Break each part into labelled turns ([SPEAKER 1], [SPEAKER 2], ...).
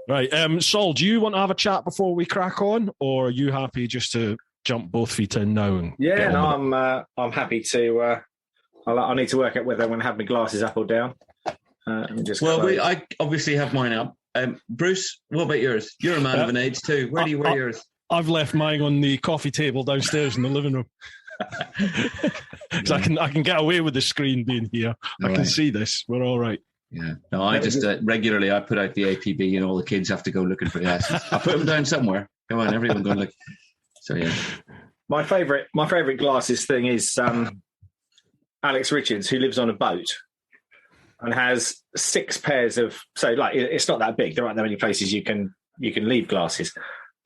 [SPEAKER 1] Right. Saul, do you want to have a chat before we crack on, or are you happy just to jump both feet in now? And
[SPEAKER 2] I'm happy to. I need to work out whether I'm going to have my glasses up or down.
[SPEAKER 3] I obviously have mine up. Bruce, what about yours? You're a man of an age too. Where do you wear yours?
[SPEAKER 1] I've left mine on the coffee table downstairs in the living room. Because I can get away with the screen being here. I can see this. We're all right.
[SPEAKER 3] Yeah. No, I just regularly I put out the APB and all the kids have to go looking for glasses. I put them down somewhere. Come on, everyone go look. So yeah.
[SPEAKER 2] My favourite glasses thing is Alex Richards, who lives on a boat and has 6 pairs of. So like it's not that big. There aren't that many places you can leave glasses,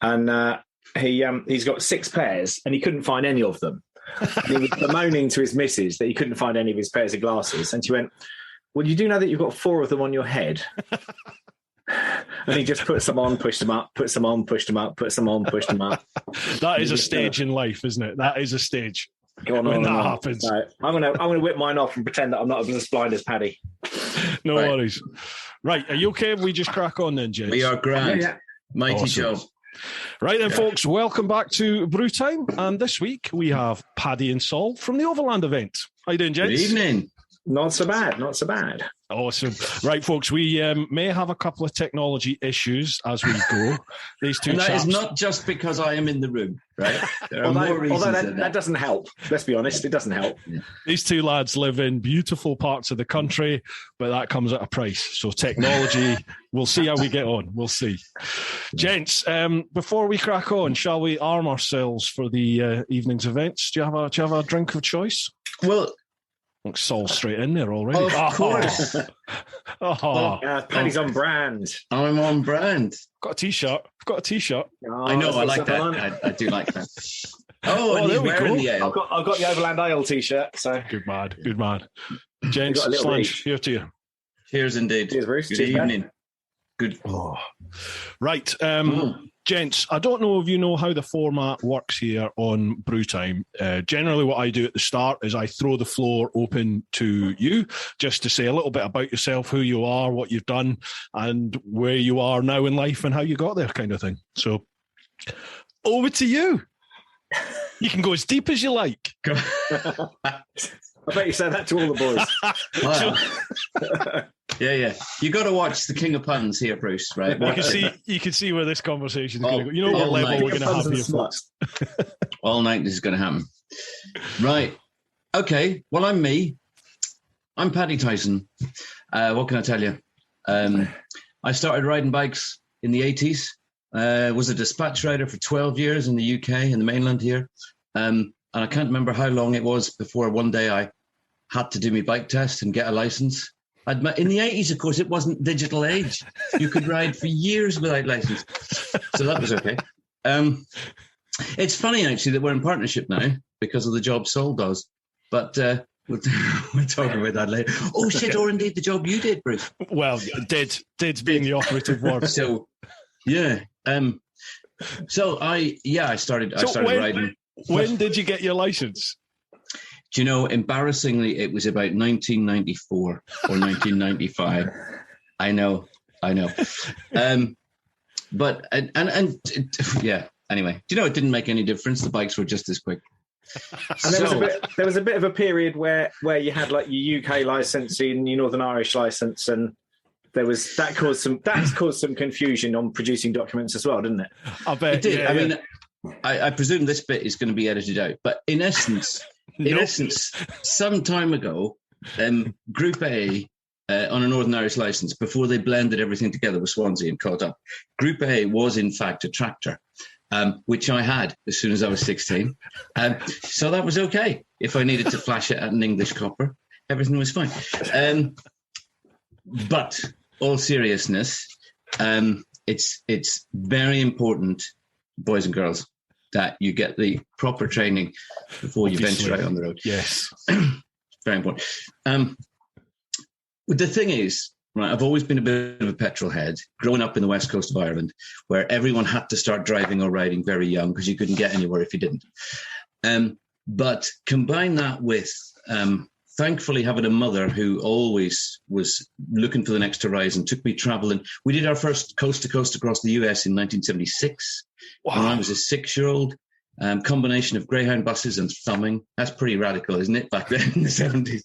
[SPEAKER 2] and he's got 6 pairs and he couldn't find any of them. And he was bemoaning to his missus that he couldn't find any of his pairs of glasses, and she went, "Well, you do know that you've got 4 of them on your head." And he just puts them on, pushed them up, puts them on, pushed them up, puts them on, pushed them up.
[SPEAKER 1] That is a stage in life, isn't it? That is a stage.
[SPEAKER 2] When that happens. So I'm gonna whip mine off and pretend that I'm not as blind as Paddy.
[SPEAKER 1] No worries. Right, are you okay if we just crack on then, gents?
[SPEAKER 3] We are grand. Yeah. Mighty job.
[SPEAKER 1] Right then, folks, welcome back to Brew Time. And this week we have Paddy and Saul from the Overland Event. How you doing, gents?
[SPEAKER 3] Good evening.
[SPEAKER 2] Not so bad.
[SPEAKER 1] Awesome. Right, folks, we may have a couple of technology issues as we go. These two
[SPEAKER 3] and that
[SPEAKER 1] chaps...
[SPEAKER 3] is not just because I am in the room, right? There are more reasons
[SPEAKER 2] although that doesn't help. Let's be honest, it doesn't help.
[SPEAKER 1] Yeah. These two lads live in beautiful parts of the country, but that comes at a price. So technology, we'll see how we get on. We'll see. Gents, before we crack on, shall we arm ourselves for the evening's events? Do you have a drink of choice?
[SPEAKER 3] Well...
[SPEAKER 1] Saul straight in there already.
[SPEAKER 3] Of course.
[SPEAKER 2] Paddy's on brand.
[SPEAKER 3] I'm on brand.
[SPEAKER 1] Got a T-shirt. I've got a T-shirt.
[SPEAKER 3] I know. I like that. I do like that. And he's wearing the ale.
[SPEAKER 2] I've got the Overland Ale T-shirt. So
[SPEAKER 1] good man. James, Slange, here to you.
[SPEAKER 3] Cheers indeed.
[SPEAKER 2] Cheers, Bruce.
[SPEAKER 3] Good evening. Good.
[SPEAKER 1] Right. Gents, I don't know if you know how the format works here on Brew Time. Generally, what I do at the start is I throw the floor open to you just to say a little bit about yourself, who you are, what you've done, and where you are now in life and how you got there kind of thing. So, over to you. You can go as deep as you like.
[SPEAKER 2] I bet you said that to all the boys.
[SPEAKER 3] Yeah. You got to watch the King of Puns here, Bruce. Right?
[SPEAKER 1] You can see where this conversation is going to go. You know what level we're going to have here, folks.
[SPEAKER 3] All night this is going to happen. Right. Okay. Well, I'm me. I'm Paddy Tyson. What can I tell you? I started riding bikes in the 80s. Was a dispatch rider for 12 years in the UK, in the mainland here. And I can't remember how long it was before one day I had to do my bike test and get a license. In the 80s, of course, it wasn't digital age. You could ride for years without license. So that was okay. It's funny, actually, that we're in partnership now because of the job Saul does. But we'll talk about that later. Oh, shit, or indeed the job you did, Bruce.
[SPEAKER 1] Well, did being the operative word.
[SPEAKER 3] So, yeah. I started riding.
[SPEAKER 1] When did you get your license?
[SPEAKER 3] Do you know, embarrassingly, it was about 1994 or 1995. I know. But anyway, do you know, it didn't make any difference. The bikes were just as quick.
[SPEAKER 2] And there was a bit of a period where you had like your UK license and your Northern Irish license, and that caused some confusion on producing documents as well, didn't it?
[SPEAKER 3] I bet it did. Yeah, I presume this bit is going to be edited out, but in essence, some time ago, Group A on a Northern Irish license, before they blended everything together with Swansea and caught up, Group A was in fact a tractor, which I had as soon as I was 16. So that was okay. If I needed to flash it at an English copper, everything was fine. But all seriousness, it's very important, boys and girls, that you get the proper training before you venture out on the road.
[SPEAKER 1] Yes.
[SPEAKER 3] Very important. The thing is, right, I've always been a bit of a petrol head, growing up in the west coast of Ireland, where everyone had to start driving or riding very young because you couldn't get anywhere if you didn't. But combine that with thankfully having a mother who always was looking for the next horizon took me traveling. We did our first coast to coast across the US in 1976 when I was a 6-year-old. Combination of Greyhound buses and thumbing. That's pretty radical, isn't it? Back then in the 70s.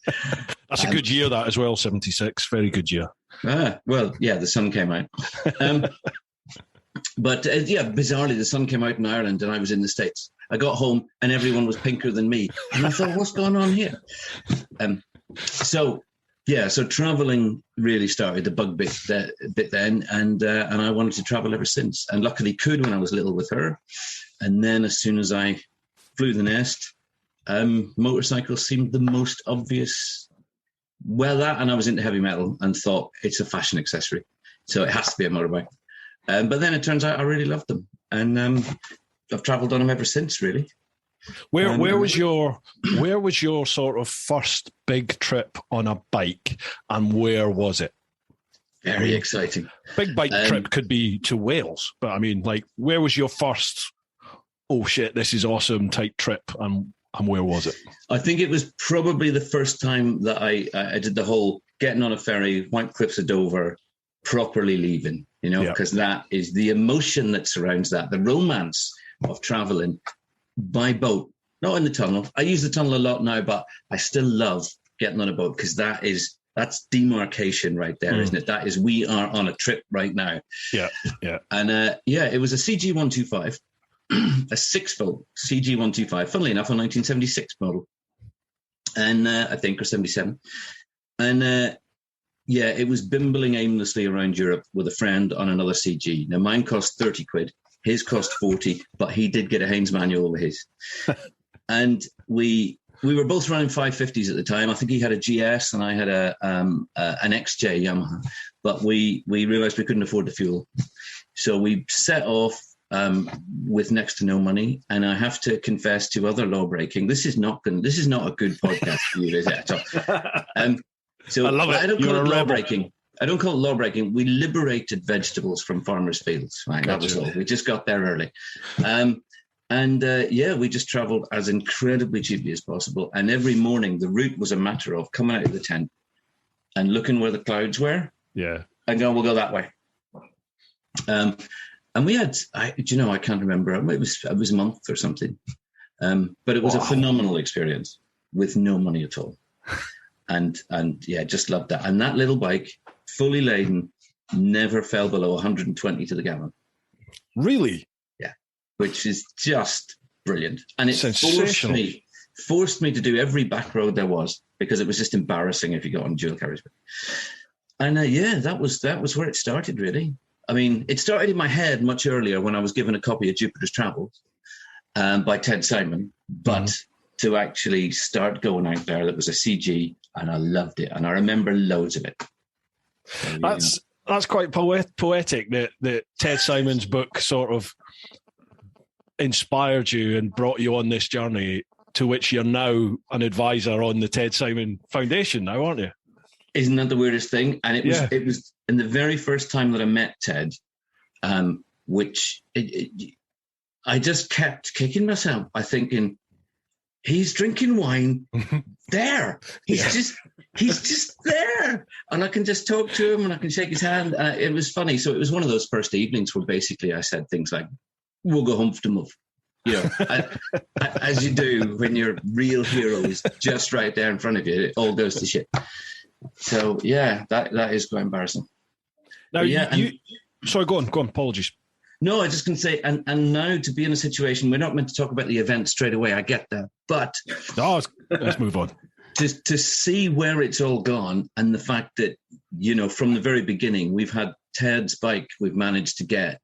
[SPEAKER 1] That's a good year, that as well, 76. Very good year.
[SPEAKER 3] Well, yeah, the sun came out. But bizarrely, the sun came out in Ireland and I was in the States. I got home and everyone was pinker than me. And I thought, what's going on here? So traveling really started the bug bit then. And I wanted to travel ever since. And luckily could when I was little with her. And then as soon as I flew the nest, motorcycles seemed the most obvious. Well, that, and I was into heavy metal and thought it's a fashion accessory. So it has to be a motorbike. But then it turns out I really loved them. And I've traveled on them ever since, really.
[SPEAKER 1] Where was your sort of first big trip on a bike, and where was it?
[SPEAKER 3] Very exciting.
[SPEAKER 1] Big bike trip could be to Wales, but I mean, like, where was your first, oh shit, this is awesome type trip, and where was it?
[SPEAKER 3] I think it was probably the first time that I did the whole getting on a ferry, White Cliffs of Dover, properly leaving, because that is the emotion that surrounds that, the romance of traveling by boat, not in the tunnel. I use the tunnel a lot now, but I still love getting on a boat because that's demarcation right there, isn't it? That is, we are on a trip right now. Yeah. And it was a CG125, a 6-volt CG125, funnily enough, a 1976 model, and I think, or 77. And it was bimbling aimlessly around Europe with a friend on another CG. Now, mine cost 30 quid. His cost 40, but he did get a Haynes manual with his. And we were both running 550s at the time. I think he had a GS and I had an XJ Yamaha. But we realized we couldn't afford the fuel. So we set off with next to no money. And I have to confess to other law breaking. This is not a good podcast for you, is it? So I love it. I don't call it law breaking. I don't call it law breaking. We liberated vegetables from farmers' fields. Right, that was all. We just got there early. We just traveled as incredibly cheaply as possible. And every morning, the route was a matter of coming out of the tent and looking where the clouds were. Yeah. And going, we'll go that way. And we had, I can't remember. It was a month or something. But it was a phenomenal experience with no money at all. And just loved that. And that little bike, fully laden, never fell below 120 to the gallon. Really? Yeah, which is just brilliant. And it forced me to do every back road there was, because it was just embarrassing if you got on dual carriage. And that was where it started, really. I mean, it started in my head much earlier when I was given a copy of Jupiter's Travels by Ted Simon, but to actually start going out there, that was a CG, and I loved it, and I remember loads of it. So,
[SPEAKER 1] that's quite poetic that Ted Simon's book sort of inspired you and brought you on this journey, to which you're now an advisor on the Ted Simon Foundation now, aren't you?
[SPEAKER 3] Isn't that the weirdest thing? And it was in the very first time that I met Ted, I just kept kicking myself by thinking, he's drinking wine there. He's just there. And I can just talk to him and I can shake his hand. It was funny. So it was one of those first evenings where basically I said things like, we'll go home for the move. As you do when your real hero is just right there in front of you, it all goes to shit. So, that is quite embarrassing.
[SPEAKER 1] Now, sorry, go on, apologies.
[SPEAKER 3] No, I just can say, and now to be in a situation, we're not meant to talk about the event straight away, I get that, but... let's move on. To see where it's all gone, and the fact that, from the very beginning, we've had Ted's bike, we've managed to get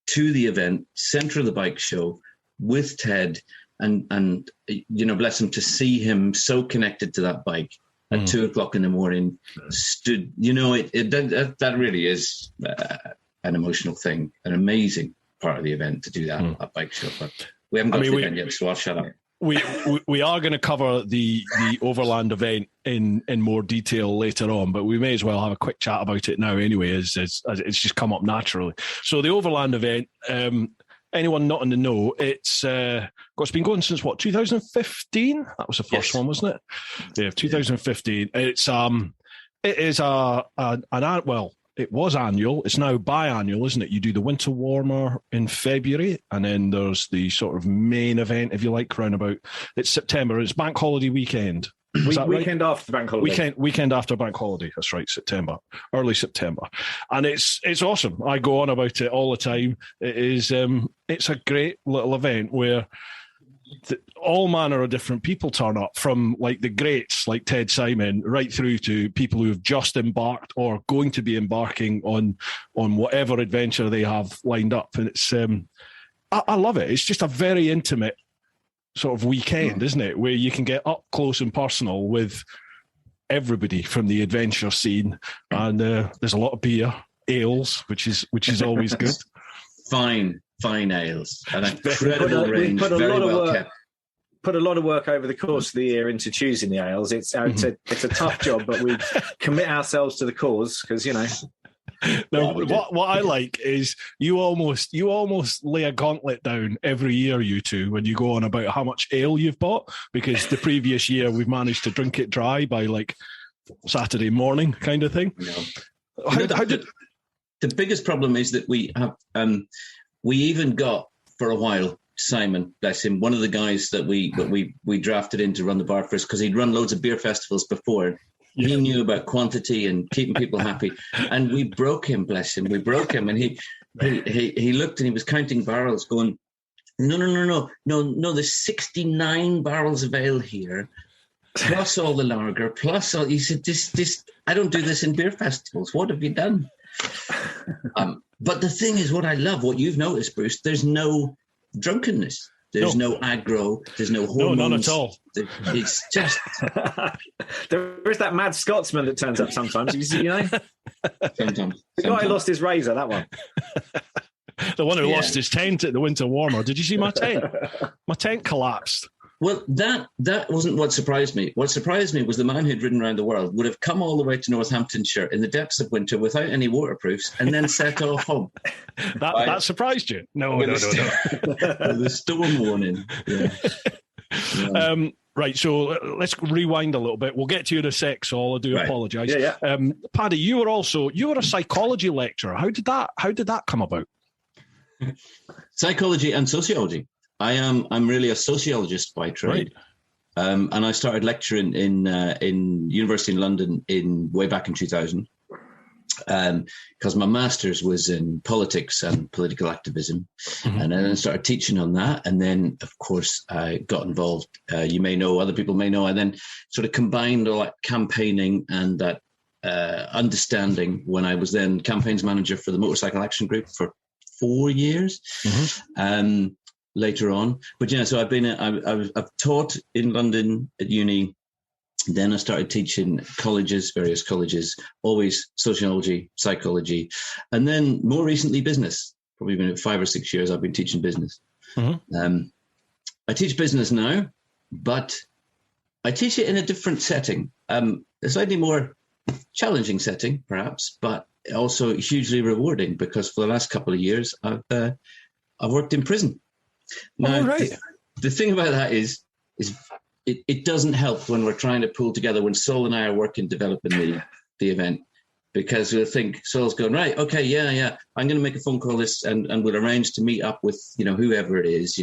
[SPEAKER 3] to the event, center of the bike show, with Ted, and bless him, to see him so connected to that bike at 2:00 in the morning, stood, that really is... an emotional thing, an amazing part of the event to do that at bike show. But we haven't got to the event yet, so I'll shut up.
[SPEAKER 1] We are going to cover the Overland event in more detail later on, but we may as well have a quick chat about it now anyway, as it's just come up naturally. So the Overland event, anyone not in the know, it's been going since what, 2015? That was the first one, wasn't it? Yeah, 2015. It was annual. It's now biannual, isn't it? You do the winter warmer in February, and then there's the sort of main event, if you like, round about. It's September. It's bank holiday weekend.
[SPEAKER 2] Weekend after bank holiday.
[SPEAKER 1] Weekend after bank holiday. That's right, September, early September, and it's awesome. I go on about it all the time. It is it's a great little event where all manner of different people turn up, from like the greats like Ted Simon right through to people who have just embarked or going to be embarking on whatever adventure they have lined up, and it's I love it. It's just a very intimate sort of weekend, isn't it? Where you can get up close and personal with everybody from the adventure scene, and there's a lot of beer, ales, which is always good.
[SPEAKER 3] Fine ales, an incredible range, very well kept.
[SPEAKER 2] Put a lot of work over the course of the year into choosing the ales. It's a tough job, but we commit ourselves to the cause because
[SPEAKER 1] Now, what I like is you almost lay a gauntlet down every year, you two, when you go on about how much ale you've bought, because the previous year we've managed to drink it dry by like Saturday morning kind of thing.
[SPEAKER 3] The biggest problem is that we have we even got for a while Simon, bless him, one of the guys that we drafted in to run the bar for us, because he'd run loads of beer festivals before. Yeah. He knew about quantity and keeping people happy, and we broke him. Bless him, we broke him, and he looked and he was counting barrels, going, no. There's 69 barrels of ale here, plus all the lager, plus all. He said, "This, I don't do this in beer festivals. What have you done?" But the thing is, what I love, what you've noticed, Bruce, there's no drunkenness. There's no aggro. There's no hormones.
[SPEAKER 1] No, none at all.
[SPEAKER 3] It's just...
[SPEAKER 2] There is that mad Scotsman that turns up sometimes, Sometimes. The guy who lost his razor, that one.
[SPEAKER 1] The one who lost his tent at the winter warmer. Did you see my tent? My tent collapsed.
[SPEAKER 3] Well, that wasn't what surprised me. What surprised me was the man who'd ridden around the world would have come all the way to Northamptonshire in the depths of winter without any waterproofs and then set off home.
[SPEAKER 1] That surprised you? No.
[SPEAKER 3] With the storm warning. Yeah.
[SPEAKER 1] Right, so let's rewind a little bit. We'll get to you in a sec, Saul. I do apologise.
[SPEAKER 2] Yeah.
[SPEAKER 1] Paddy, you were a psychology lecturer. How did that come about?
[SPEAKER 3] Psychology and sociology. I'm really a sociologist by trade. Right. And I started lecturing in University in London way back in 2000. Because my master's was in politics and political activism, and then I started teaching on that. And then, of course, I got involved. You may know, other people may know. I then sort of combined all that campaigning and that understanding when I was then campaigns manager for the Motorcycle Action Group for 4 years. Later on, but so I've taught in London at uni. Then I started teaching various colleges, always sociology, psychology, and then more recently business. Probably been 5 or 6 years I've been teaching business. I teach business now, but I teach it in a different setting, a slightly more challenging setting, perhaps, but also hugely rewarding, because for the last couple of years I've worked in prison. Now, the thing about that is it doesn't help when we're trying to pull together, when Saul and I are working developing the event, because we'll think Saul's going, right, okay, yeah, I'm going to make a phone call and we'll arrange to meet up with, whoever it is,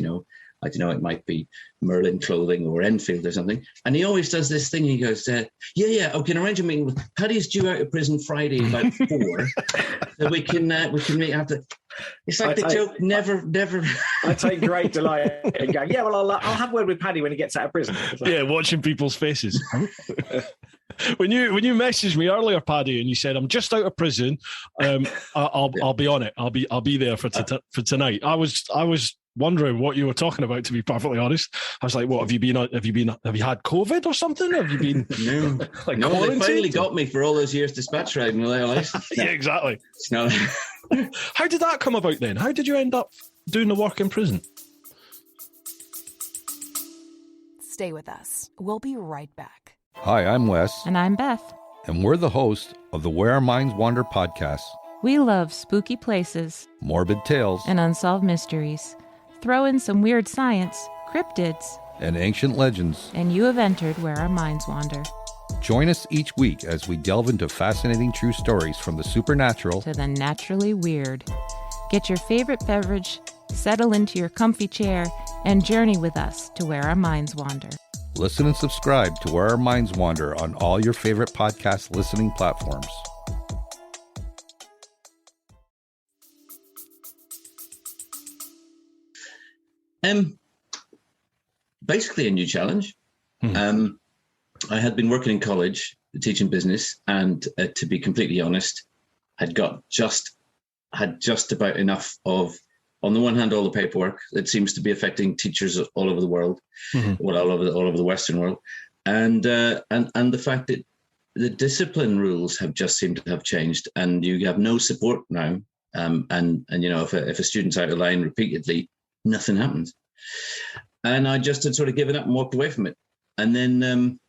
[SPEAKER 3] I don't know, it might be Merlin Clothing or Enfield or something. And he always does this thing. He goes, yeah, okay, arrange a meeting with Paddy's due out of prison Friday about 4. So we can meet after. It's like the joke never.
[SPEAKER 2] I take great delight in going, yeah, well, I'll have a word with Paddy when he gets out of prison.
[SPEAKER 1] Yeah, watching people's faces. When you messaged me earlier, Paddy, and you said, I'm just out of prison, I'll be on it. I'll be there for tonight. I was wondering what you were talking about, to be perfectly honest. I was like, what, have you had COVID or something? Have you been
[SPEAKER 3] No, they finally got me for all those years dispatch riding.
[SPEAKER 1] Yeah, exactly.
[SPEAKER 3] No.
[SPEAKER 1] How did that come about then? How did you end up doing the work in prison?
[SPEAKER 4] Stay with us. We'll be right back.
[SPEAKER 5] Hi, I'm Wes.
[SPEAKER 6] And I'm Beth.
[SPEAKER 5] And we're the hosts of the Where Our Minds Wander podcast.
[SPEAKER 6] We love spooky places,
[SPEAKER 5] morbid tales,
[SPEAKER 6] and unsolved mysteries. Throw in some weird science, cryptids,
[SPEAKER 5] and ancient legends.
[SPEAKER 6] and you have entered Where Our Minds Wander.
[SPEAKER 5] Join us each week as we delve into fascinating true stories from the supernatural
[SPEAKER 6] To the naturally weird. Get your favorite beverage, settle into your comfy chair, and journey with us to Where Our Minds Wander.
[SPEAKER 5] Listen and subscribe to Where Our Minds Wander on all your favorite podcast listening platforms.
[SPEAKER 3] Basically a new challenge. I had been working in college, teaching business, and to be completely honest, had just about enough of, on the one hand, all the paperwork that seems to be affecting teachers all over the world, well, all over the Western world, and the fact that the discipline rules have just seemed to have changed, and you have no support now. And you know, if a student's out of line repeatedly, nothing happens. And I just had sort of given up and walked away from it. And then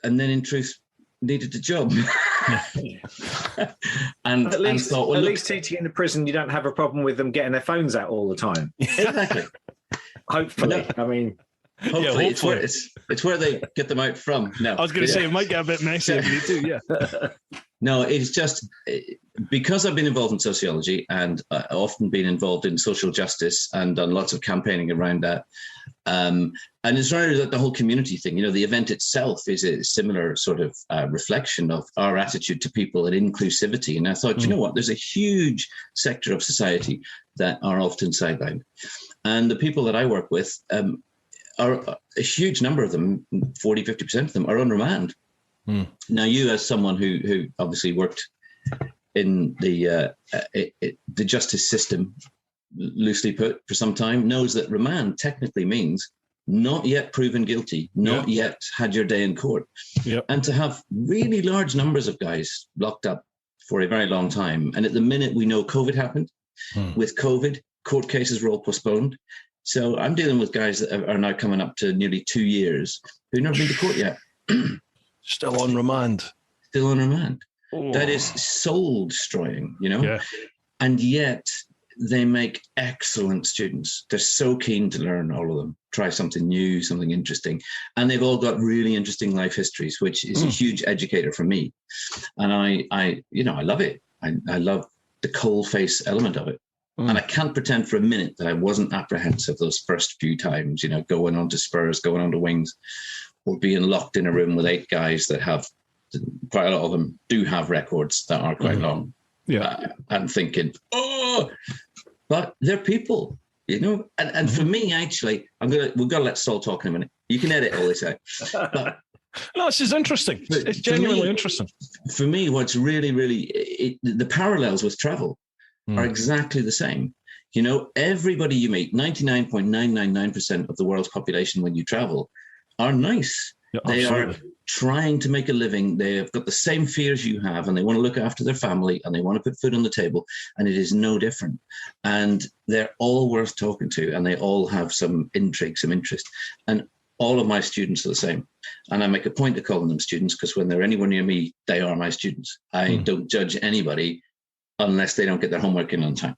[SPEAKER 3] in truth, needed a job. and
[SPEAKER 2] at least,
[SPEAKER 3] thought, well,
[SPEAKER 2] at
[SPEAKER 3] look,
[SPEAKER 2] least teaching in the prison, you don't have a problem with them getting their phones out all the time.
[SPEAKER 3] exactly.
[SPEAKER 2] Hopefully,
[SPEAKER 3] No.
[SPEAKER 2] I mean,
[SPEAKER 3] Hopefully,
[SPEAKER 1] hopefully.
[SPEAKER 3] it's where they get them out from. No,
[SPEAKER 1] I was going to say it might get a bit messy if you too. Yeah.
[SPEAKER 3] No, it's just because I've been involved in sociology and often been involved in social justice and done lots of campaigning around that. And it's really that the whole community thing, you know, the event itself is a similar sort of reflection of our attitude to people and inclusivity. And I thought, you know what, there's a huge sector of society that are often sidelined. And the people that I work with are a huge number of them, 40, 50% of them are on remand. Now, you as someone who obviously worked in the justice system, loosely put, for some time, knows that remand technically means not yet proven guilty, not yet had your day in court.
[SPEAKER 1] Yep.
[SPEAKER 3] And to have really large numbers of guys locked up for a very long time. And at the minute we know COVID happened, with COVID, court cases were all postponed. So I'm dealing with guys that are now coming up to nearly 2 years who've never been to court yet.
[SPEAKER 1] Still on remand.
[SPEAKER 3] Still on remand.
[SPEAKER 1] Oh.
[SPEAKER 3] That is soul destroying, you know?
[SPEAKER 1] Yeah.
[SPEAKER 3] And yet they make excellent students. They're so keen to learn, all of them, try something new, something interesting. And they've all got really interesting life histories, which is a huge educator for me. And I love it. I love the cold face element of it. And I can't pretend for a minute that I wasn't apprehensive those first few times, you know, going on to Spurs, going on to Wings, or being locked in a room with 8 guys that have, quite a lot of them do have records that are quite long.
[SPEAKER 1] Yeah.
[SPEAKER 3] And thinking, but they're people, you know. And for me, actually, we've got to let Saul talk in a minute. You can edit all this out. But
[SPEAKER 1] No, this is interesting. It's genuinely interesting.
[SPEAKER 3] For me, what's really, really, the parallels with travel are exactly the same. You know, everybody you meet, 99.999% of the world's population when you travel are nice.
[SPEAKER 1] Yeah,
[SPEAKER 3] they
[SPEAKER 1] absolutely.
[SPEAKER 3] are trying to make a living. They've got the same fears you have, and they want to look after their family, and they want to put food on the table, and it is no different. And they're all worth talking to, and they all have some intrigue, some interest. And all of my students are the same. And I make a point of calling them students because when they're anywhere near me, they are my students. I don't judge anybody unless they don't get their homework in on time.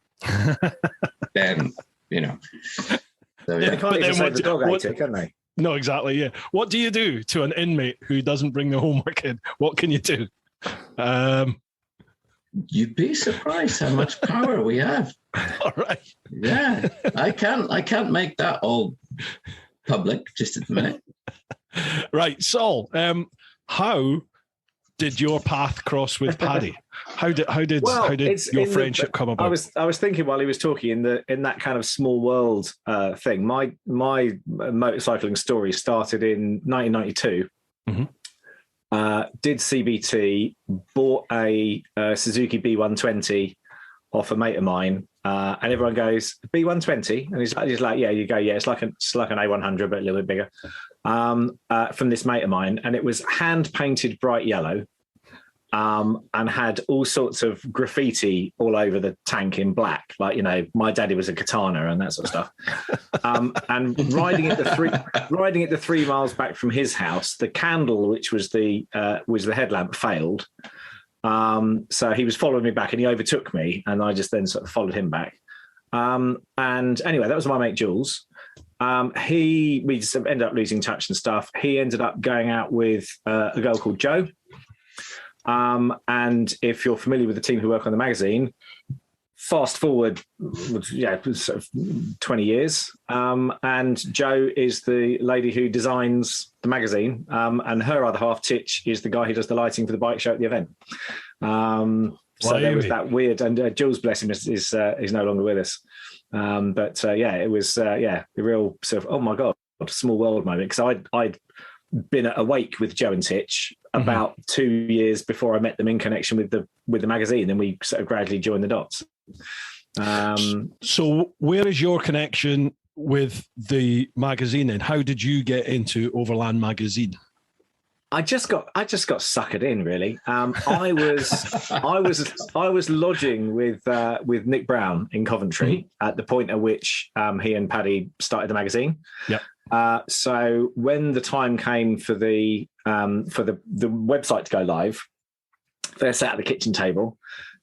[SPEAKER 3] Then, you know. So,
[SPEAKER 2] they
[SPEAKER 3] yeah.
[SPEAKER 2] can't even say the dog ate it, can they?
[SPEAKER 1] No, exactly. Yeah. What do you do to an inmate who doesn't bring the homework in? What can you do?
[SPEAKER 3] You'd be surprised how much power we have.
[SPEAKER 1] All right.
[SPEAKER 3] Yeah, I can't make that all public just at the minute.
[SPEAKER 1] Right, Saul. How did your path cross with Paddy? How did your friendship come about?
[SPEAKER 2] I was thinking while he was talking in that kind of small world thing. My motorcycling story started in 1992. Did CBT, bought a Suzuki B120 off a mate of mine, and everyone goes B120, and he's like, yeah, you go, yeah, it's like an A100 but a little bit bigger. From this mate of mine, and it was hand painted bright yellow, and had all sorts of graffiti all over the tank in black, like, you know, my daddy was a katana and that sort of stuff. And riding it the 3 miles back from his house, the candle, which was the headlamp, failed. So he was following me back, and he overtook me, and I just then sort of followed him back. And anyway, that was my mate Jules. We just ended up losing touch and stuff. He ended up going out with a girl called Jo. And if you're familiar with the team who work on the magazine, fast forward, sort of 20 years. And Jo is the lady who designs the magazine. And her other half, Titch, is the guy who does the lighting for the bike show at the event. So there was that weird, and Jules, bless him, is no longer with us. It was the real sort of, oh my God, what a small world moment. Because I'd been at a wake with Jo and Titch about 2 years before I met them in connection with the magazine, and we sort of gradually joined the dots.
[SPEAKER 1] So where is your connection with the magazine then? How did you get into Overland Magazine?
[SPEAKER 2] I just got suckered in, really. I was lodging with Nick Brown in Coventry at the point at which he and Paddy started the magazine.
[SPEAKER 1] Yep.
[SPEAKER 2] So when the time came for the website to go live, they're sat at the kitchen table,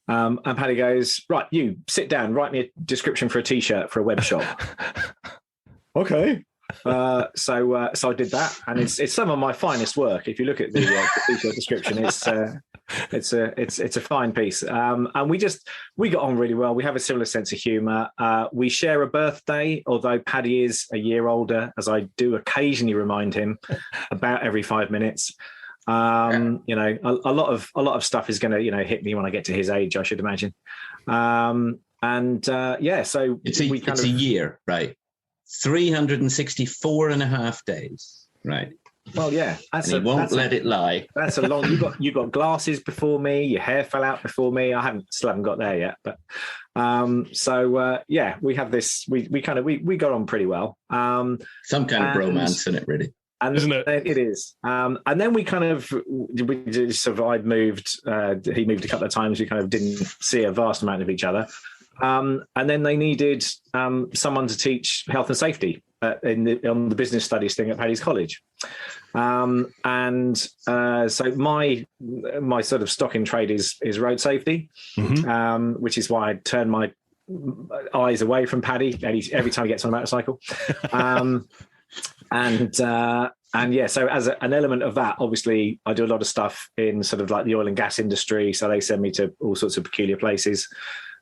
[SPEAKER 2] and Paddy goes, "Right, you sit down, write me a description for a T-shirt for a web shop." Okay. So I did that, and it's some of my finest work. If you look at the T-shirt description, it's a fine piece. And we got on really well. We have a similar sense of humour. We share a birthday, although Paddy is a year older, as I do occasionally remind him about every 5 minutes. A lot of stuff is going to hit me when I get to his age, I should imagine. So
[SPEAKER 3] it's a year, right? 364 and a half days, right?
[SPEAKER 2] Well, yeah,
[SPEAKER 3] he won't let it lie.
[SPEAKER 2] That's a long. You got glasses before me. Your hair fell out before me. I still haven't got there yet, but we have this. We got on pretty well.
[SPEAKER 3] Some kind of romance in it, really.
[SPEAKER 2] And
[SPEAKER 1] isn't it?
[SPEAKER 2] It is. And then we I'd moved. He moved a couple of times. We kind of didn't see a vast amount of each other. And then they needed someone to teach health and safety on the business studies thing at Paddy's College. So my sort of stock in trade is road safety, which is why I turn my eyes away from Paddy every time he gets on a motorcycle. So as an element of that, obviously, I do a lot of stuff in sort of like the oil and gas industry. So they send me to all sorts of peculiar places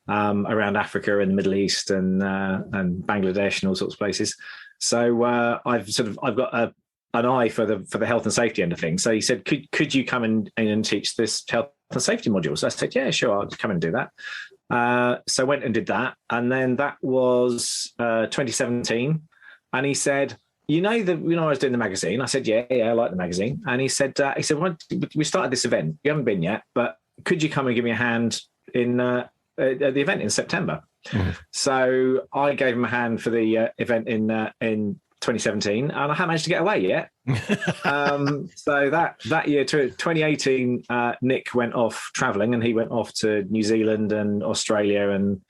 [SPEAKER 2] around Africa and the Middle East and Bangladesh and all sorts of places. So I've got an eye for the health and safety end of things. So he said, could you come in and teach this health and safety module? So I said, yeah, sure, I'll come and do that. So I went and did that. And then that was 2017. And he said, I was doing the magazine. I said, yeah, I like the magazine. And he said, well, we started this event. You haven't been yet, but could you come and give me a hand in at the event in September? So I gave him a hand for the event in 2017, and I haven't managed to get away yet. So that year, 2018, Nick went off travelling, and he went off to New Zealand and Australia and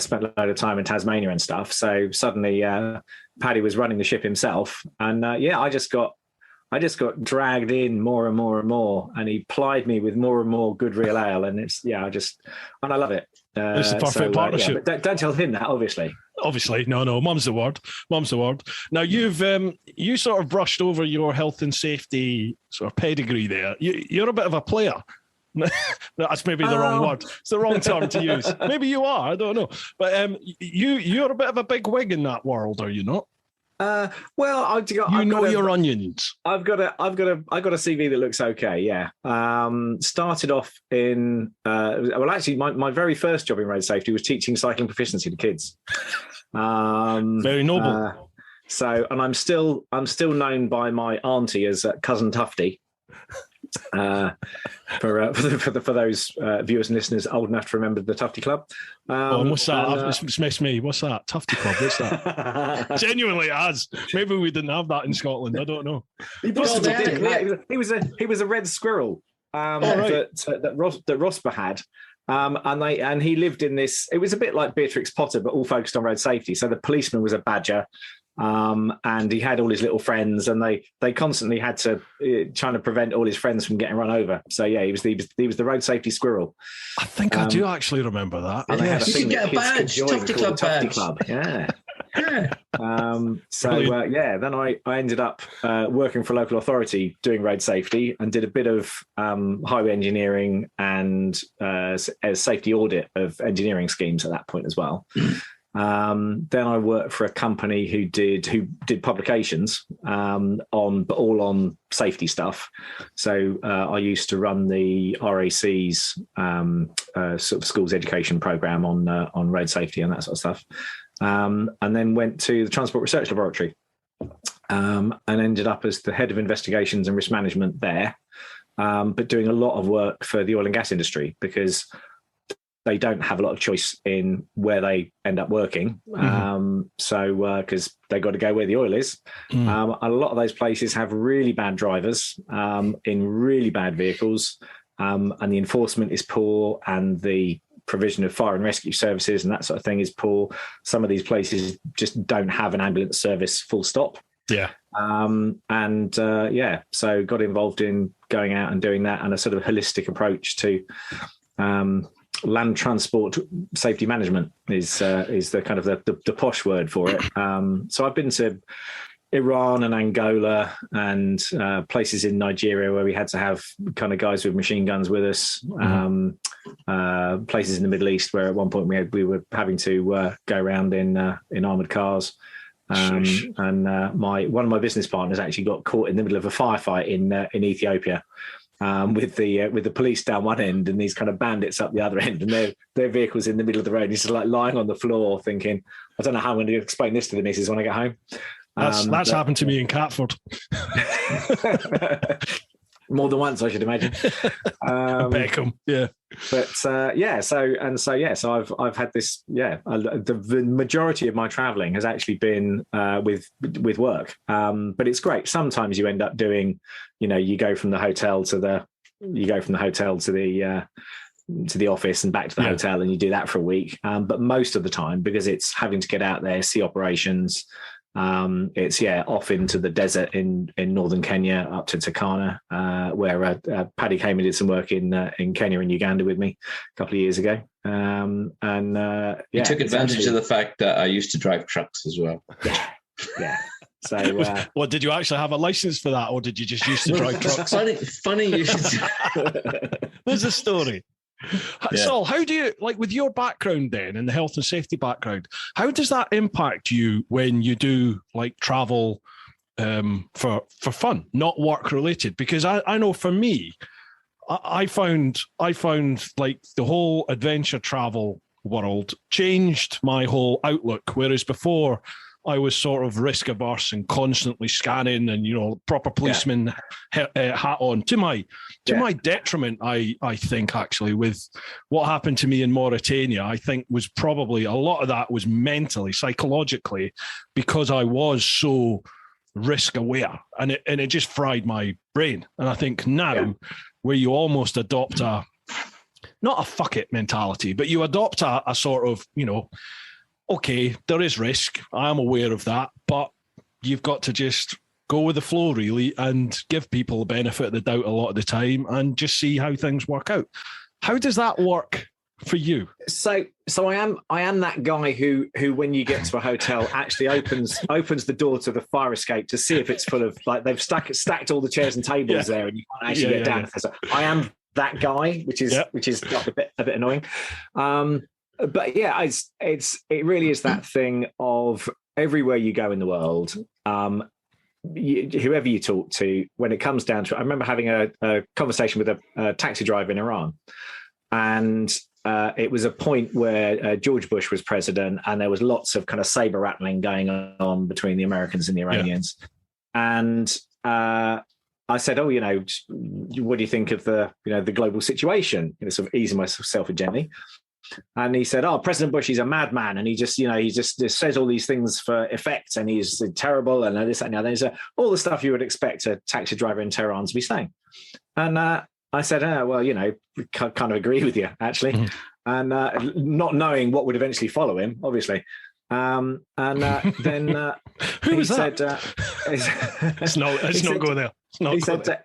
[SPEAKER 2] spent a load of time in Tasmania and stuff. So suddenly Paddy was running the ship himself, and I just got dragged in more and more and more, and he plied me with more and more good real ale, and I love it.
[SPEAKER 1] It's the perfect partnership.
[SPEAKER 2] But don't tell him that, obviously.
[SPEAKER 1] Obviously, no. Mum's the word. Now you sort of brushed over your health and safety sort of pedigree there. You're a bit of a player. That's maybe the wrong word. It's the wrong term to use. Maybe you are. I don't know. But you're a bit of a big wig in that world, are you not? Your onions. I've got a
[SPEAKER 2] CV that looks okay. Yeah. Started off in actually my very first job in road safety was teaching cycling proficiency to kids.
[SPEAKER 1] Very noble.
[SPEAKER 2] And I'm still known by my auntie as Cousin Tufty. For those viewers and listeners old enough to remember the Tufty Club.
[SPEAKER 1] What's that? It's missed me. What's that? Tufty Club. What's that? Genuinely, it has. Maybe we didn't have that in Scotland. I don't know.
[SPEAKER 2] He possibly did. He was a red squirrel that Rosper had. And he lived in this. It was a bit like Beatrix Potter, but all focused on road safety. So the policeman was a badger, And he had all his little friends, and they constantly had to trying to prevent all his friends from getting run over. So yeah, he was the road safety squirrel.
[SPEAKER 1] I think I do actually remember that.
[SPEAKER 2] And they had a
[SPEAKER 3] You
[SPEAKER 2] thing
[SPEAKER 3] should get
[SPEAKER 2] that
[SPEAKER 3] a
[SPEAKER 2] kids could
[SPEAKER 3] badge,
[SPEAKER 2] join
[SPEAKER 3] Tufty
[SPEAKER 2] called
[SPEAKER 3] Club
[SPEAKER 2] the Tufty
[SPEAKER 3] badge.
[SPEAKER 2] Club. Yeah.
[SPEAKER 1] Brilliant.
[SPEAKER 2] Then I ended up working for a local authority doing road safety, and did a bit of highway engineering and a safety audit of engineering schemes at that point as well. Then I worked for a company who did publications all on safety stuff. So I used to run the RAC's sort of schools education program on road safety and that sort of stuff. And then went to the Transport Research Laboratory and ended up as the head of investigations and risk management there, but doing a lot of work for the oil and gas industry, because they don't have a lot of choice in where they end up working. Because they got to go where the oil is. A lot of those places have really bad drivers in really bad vehicles, and the enforcement is poor, and the provision of fire and rescue services and that sort of thing is poor. Some of these places just don't have an ambulance service, full stop.
[SPEAKER 1] Yeah.
[SPEAKER 2] So got involved in going out and doing that, and a sort of holistic approach to land transport safety management is the kind of the posh word for it. So I've been to Iran and Angola and places in Nigeria where we had to have kind of guys with machine guns with us. Places in the Middle East where at one point we were having to go around in armored cars. And one of my business partners actually got caught in the middle of a firefight in Ethiopia. With the police down one end and these kind of bandits up the other end, and their vehicles in the middle of the road. He's just like lying on the floor thinking, I don't know how I'm going to explain this to the missus when I get home.
[SPEAKER 1] That's happened to me in Catford.
[SPEAKER 2] More than once, I should imagine.
[SPEAKER 1] Beckham, yeah.
[SPEAKER 2] But so I've had this. The majority of my traveling has actually been with work. But it's great. Sometimes you end up doing, you go from the hotel to the office and back to the hotel, and you do that for a week. But most of the time, because it's having to get out there, see operations. It's off into the desert in northern Kenya up to Turkana, where Paddy came and did some work in Kenya and Uganda with me a couple of years ago.
[SPEAKER 3] You took advantage of the fact that I used to drive trucks as well.
[SPEAKER 2] Yeah. So,
[SPEAKER 1] well, did you actually have a license for that, or did you just used to drive trucks?
[SPEAKER 3] Funny you should.
[SPEAKER 1] There's a story. Yeah. Saul, how do you, like, with your background then and the health and safety background, how does that impact you when you do like travel for fun, not work related? Because I know for me, I found like the whole adventure travel world changed my whole outlook. Whereas before I was sort of risk averse and constantly scanning and, proper policeman hat on to my detriment. I think actually with what happened to me in Mauritania, I think was probably a lot of that was mentally, psychologically, because I was so risk aware and it just fried my brain. And I think now where you almost adopt not a fuck it mentality, but you adopt a sort of, okay, there is risk. I am aware of that, but you've got to just go with the flow, really, and give people the benefit of the doubt a lot of the time and just see how things work out. How does that work for you?
[SPEAKER 2] So I am that guy who when you get to a hotel actually opens the door to the fire escape to see if it's full of, like, they've stacked all the chairs and tables there and you can't actually get down. So I am that guy, which is like a bit annoying. But yeah, it really is that thing of everywhere you go in the world, whoever you talk to, when it comes down to it. I remember having a conversation with a taxi driver in Iran, and it was a point where George Bush was president, and there was lots of kind of saber rattling going on between the Americans and the Iranians. And I said, "Oh, what do you think of the global situation?" Sort of easing myself gently. And he said, "Oh, President Bush, he's a madman, and he just says all these things for effect, and he's terrible, and this, that, and the other." He said, all the stuff you would expect a taxi driver in Tehran to be saying. And I said, well, kind of agree with you, actually. And not knowing what would eventually follow him, obviously. Then
[SPEAKER 1] who was
[SPEAKER 2] said,
[SPEAKER 1] that? Let's not go there.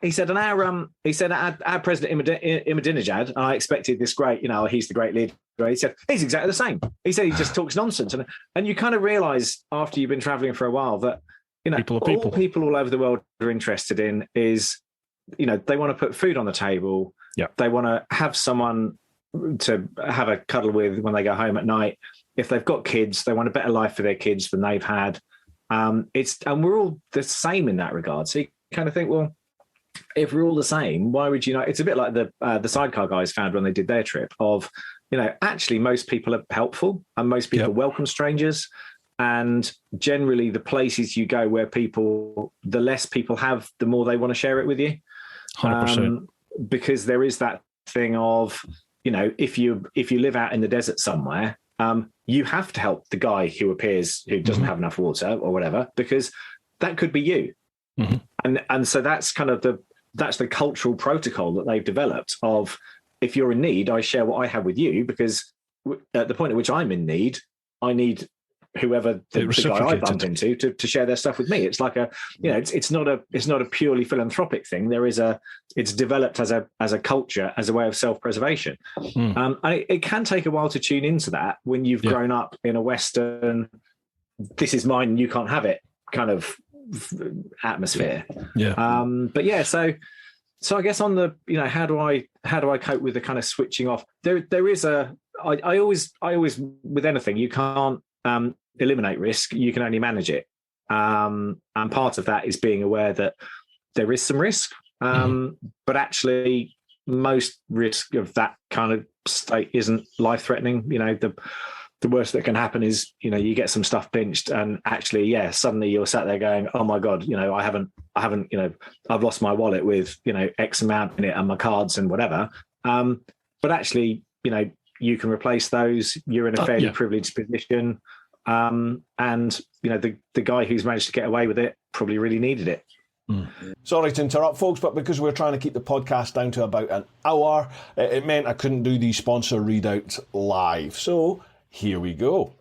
[SPEAKER 2] He said, our president Ahmadinejad, I expected this great, he's the great leader. He said, he's exactly the same. He said he just talks nonsense. And you kind of realize after you've been traveling for a while that, all people all over the world are interested in is, they want to put food on the table.
[SPEAKER 1] Yeah.
[SPEAKER 2] They want to have someone to have a cuddle with when they go home at night. If they've got kids, they want a better life for their kids than they've had. And we're all the same in that regard. So you kind of think, well, if we're all the same, why would you not? It's a bit like the sidecar guys found when they did their trip of, actually most people are helpful and most people welcome strangers. And generally the places you go where the less people have, the more they want to share it with you.
[SPEAKER 1] 100%.
[SPEAKER 2] Because there is that thing of, if you live out in the desert somewhere, you have to help the guy who doesn't have enough water or whatever, because that could be you. Mm-hmm. And so that's kind of the cultural protocol that they've developed of, if you're in need, I share what I have with you, because at the point at which I'm in need, I need whoever the guy I bump into to share their stuff with me. It's like it's not a purely philanthropic thing. It's developed as a culture, as a way of self-preservation. And it can take a while to tune into that when you've grown up in a Western, this is mine, you can't have it kind of atmosphere. So I guess on the, how do I cope with the kind of switching off? There is I always with anything, you can't eliminate risk, you can only manage it. And part of that is being aware that there is some risk, but actually most risk of that kind of state isn't life-threatening. The worst that can happen is, you get some stuff pinched and actually, suddenly you're sat there going, oh my God, I haven't, I've lost my wallet with, X amount in it and my cards and whatever. But actually, you can replace those. You're in a fairly privileged position. And, the guy who's managed to get away with it probably really needed it.
[SPEAKER 7] Sorry to interrupt, folks, but because we're trying to keep the podcast down to about an hour, it meant I couldn't do the sponsor readouts live. So here we go.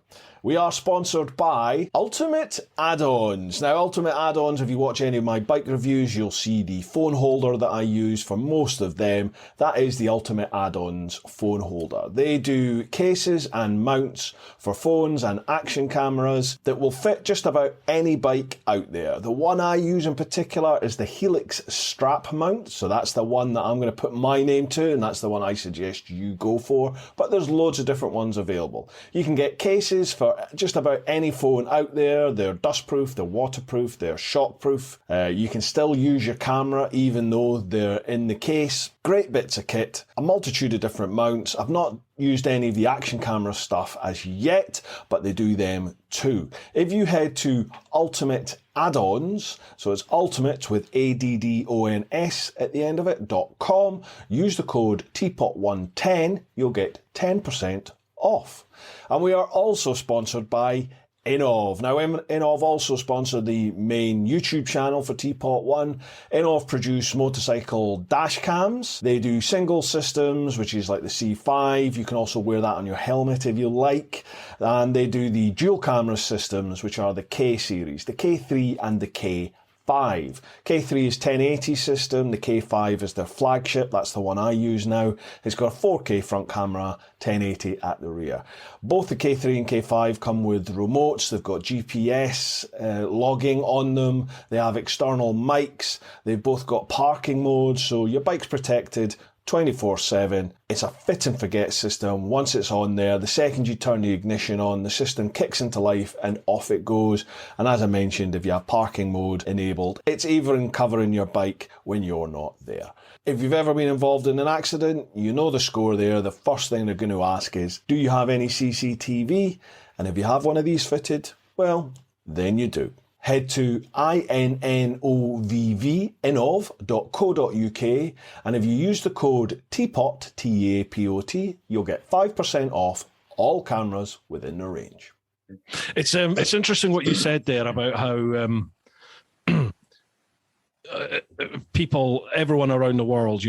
[SPEAKER 7] We are sponsored by Ultimate Add-ons. Now, Ultimate Add-ons, if you watch any of my bike reviews, you'll see the phone holder that I use for most of them. That is the Ultimate Add-ons phone holder. They do cases and mounts for phones and action cameras that will fit just about any bike out there. The one I use in particular is the Helix strap mount. So that's the one that I'm going to put my name to, and that's the one I suggest you go for. But there's loads of different ones available. You can get cases for just about any phone out there. They're dustproof, they're waterproof, they're shockproof. You can still use your camera even though they're in the case. Great bits of kit, a multitude of different mounts. I've not used any of the action camera stuff as yet, but they do them too. If you head to Ultimate Add-ons, so it's Ultimate with ADDONS at the end of it, .com, use the code TeapotOne10, you'll get 10% off. And we are also sponsored by Innov. Now, Innov also sponsored the main YouTube channel for Teapot One. Innov produce motorcycle dash cams. They do single systems, which is like the C5. You can also wear that on your helmet if you like. And they do the dual camera systems, which are the K series, the K3 and the K5. K3 is 1080 system, the K5 is their flagship, that's the one I use now. It's got a 4K front camera, 1080 at the rear. Both the K3 and K5 come with remotes, they've got GPS logging on them, they have external mics, they've both got parking modes, so your bike's protected 24/7. It's a fit and forget system. Once it's on there, the second you turn the ignition on, the system kicks into life and off it goes. And as I mentioned, if you have parking mode enabled, it's even covering your bike when you're not there. If you've ever been involved in an accident, you know the score there. The first thing they're going to ask is, do you have any CCTV? And if you have one of these fitted, well, then you do. Head to innov.co.uk, and if you use the code TEAPOT, T-A-P-O-T, you'll get 5% off all cameras within the range.
[SPEAKER 1] It's interesting what you said there about how people, everyone around the world,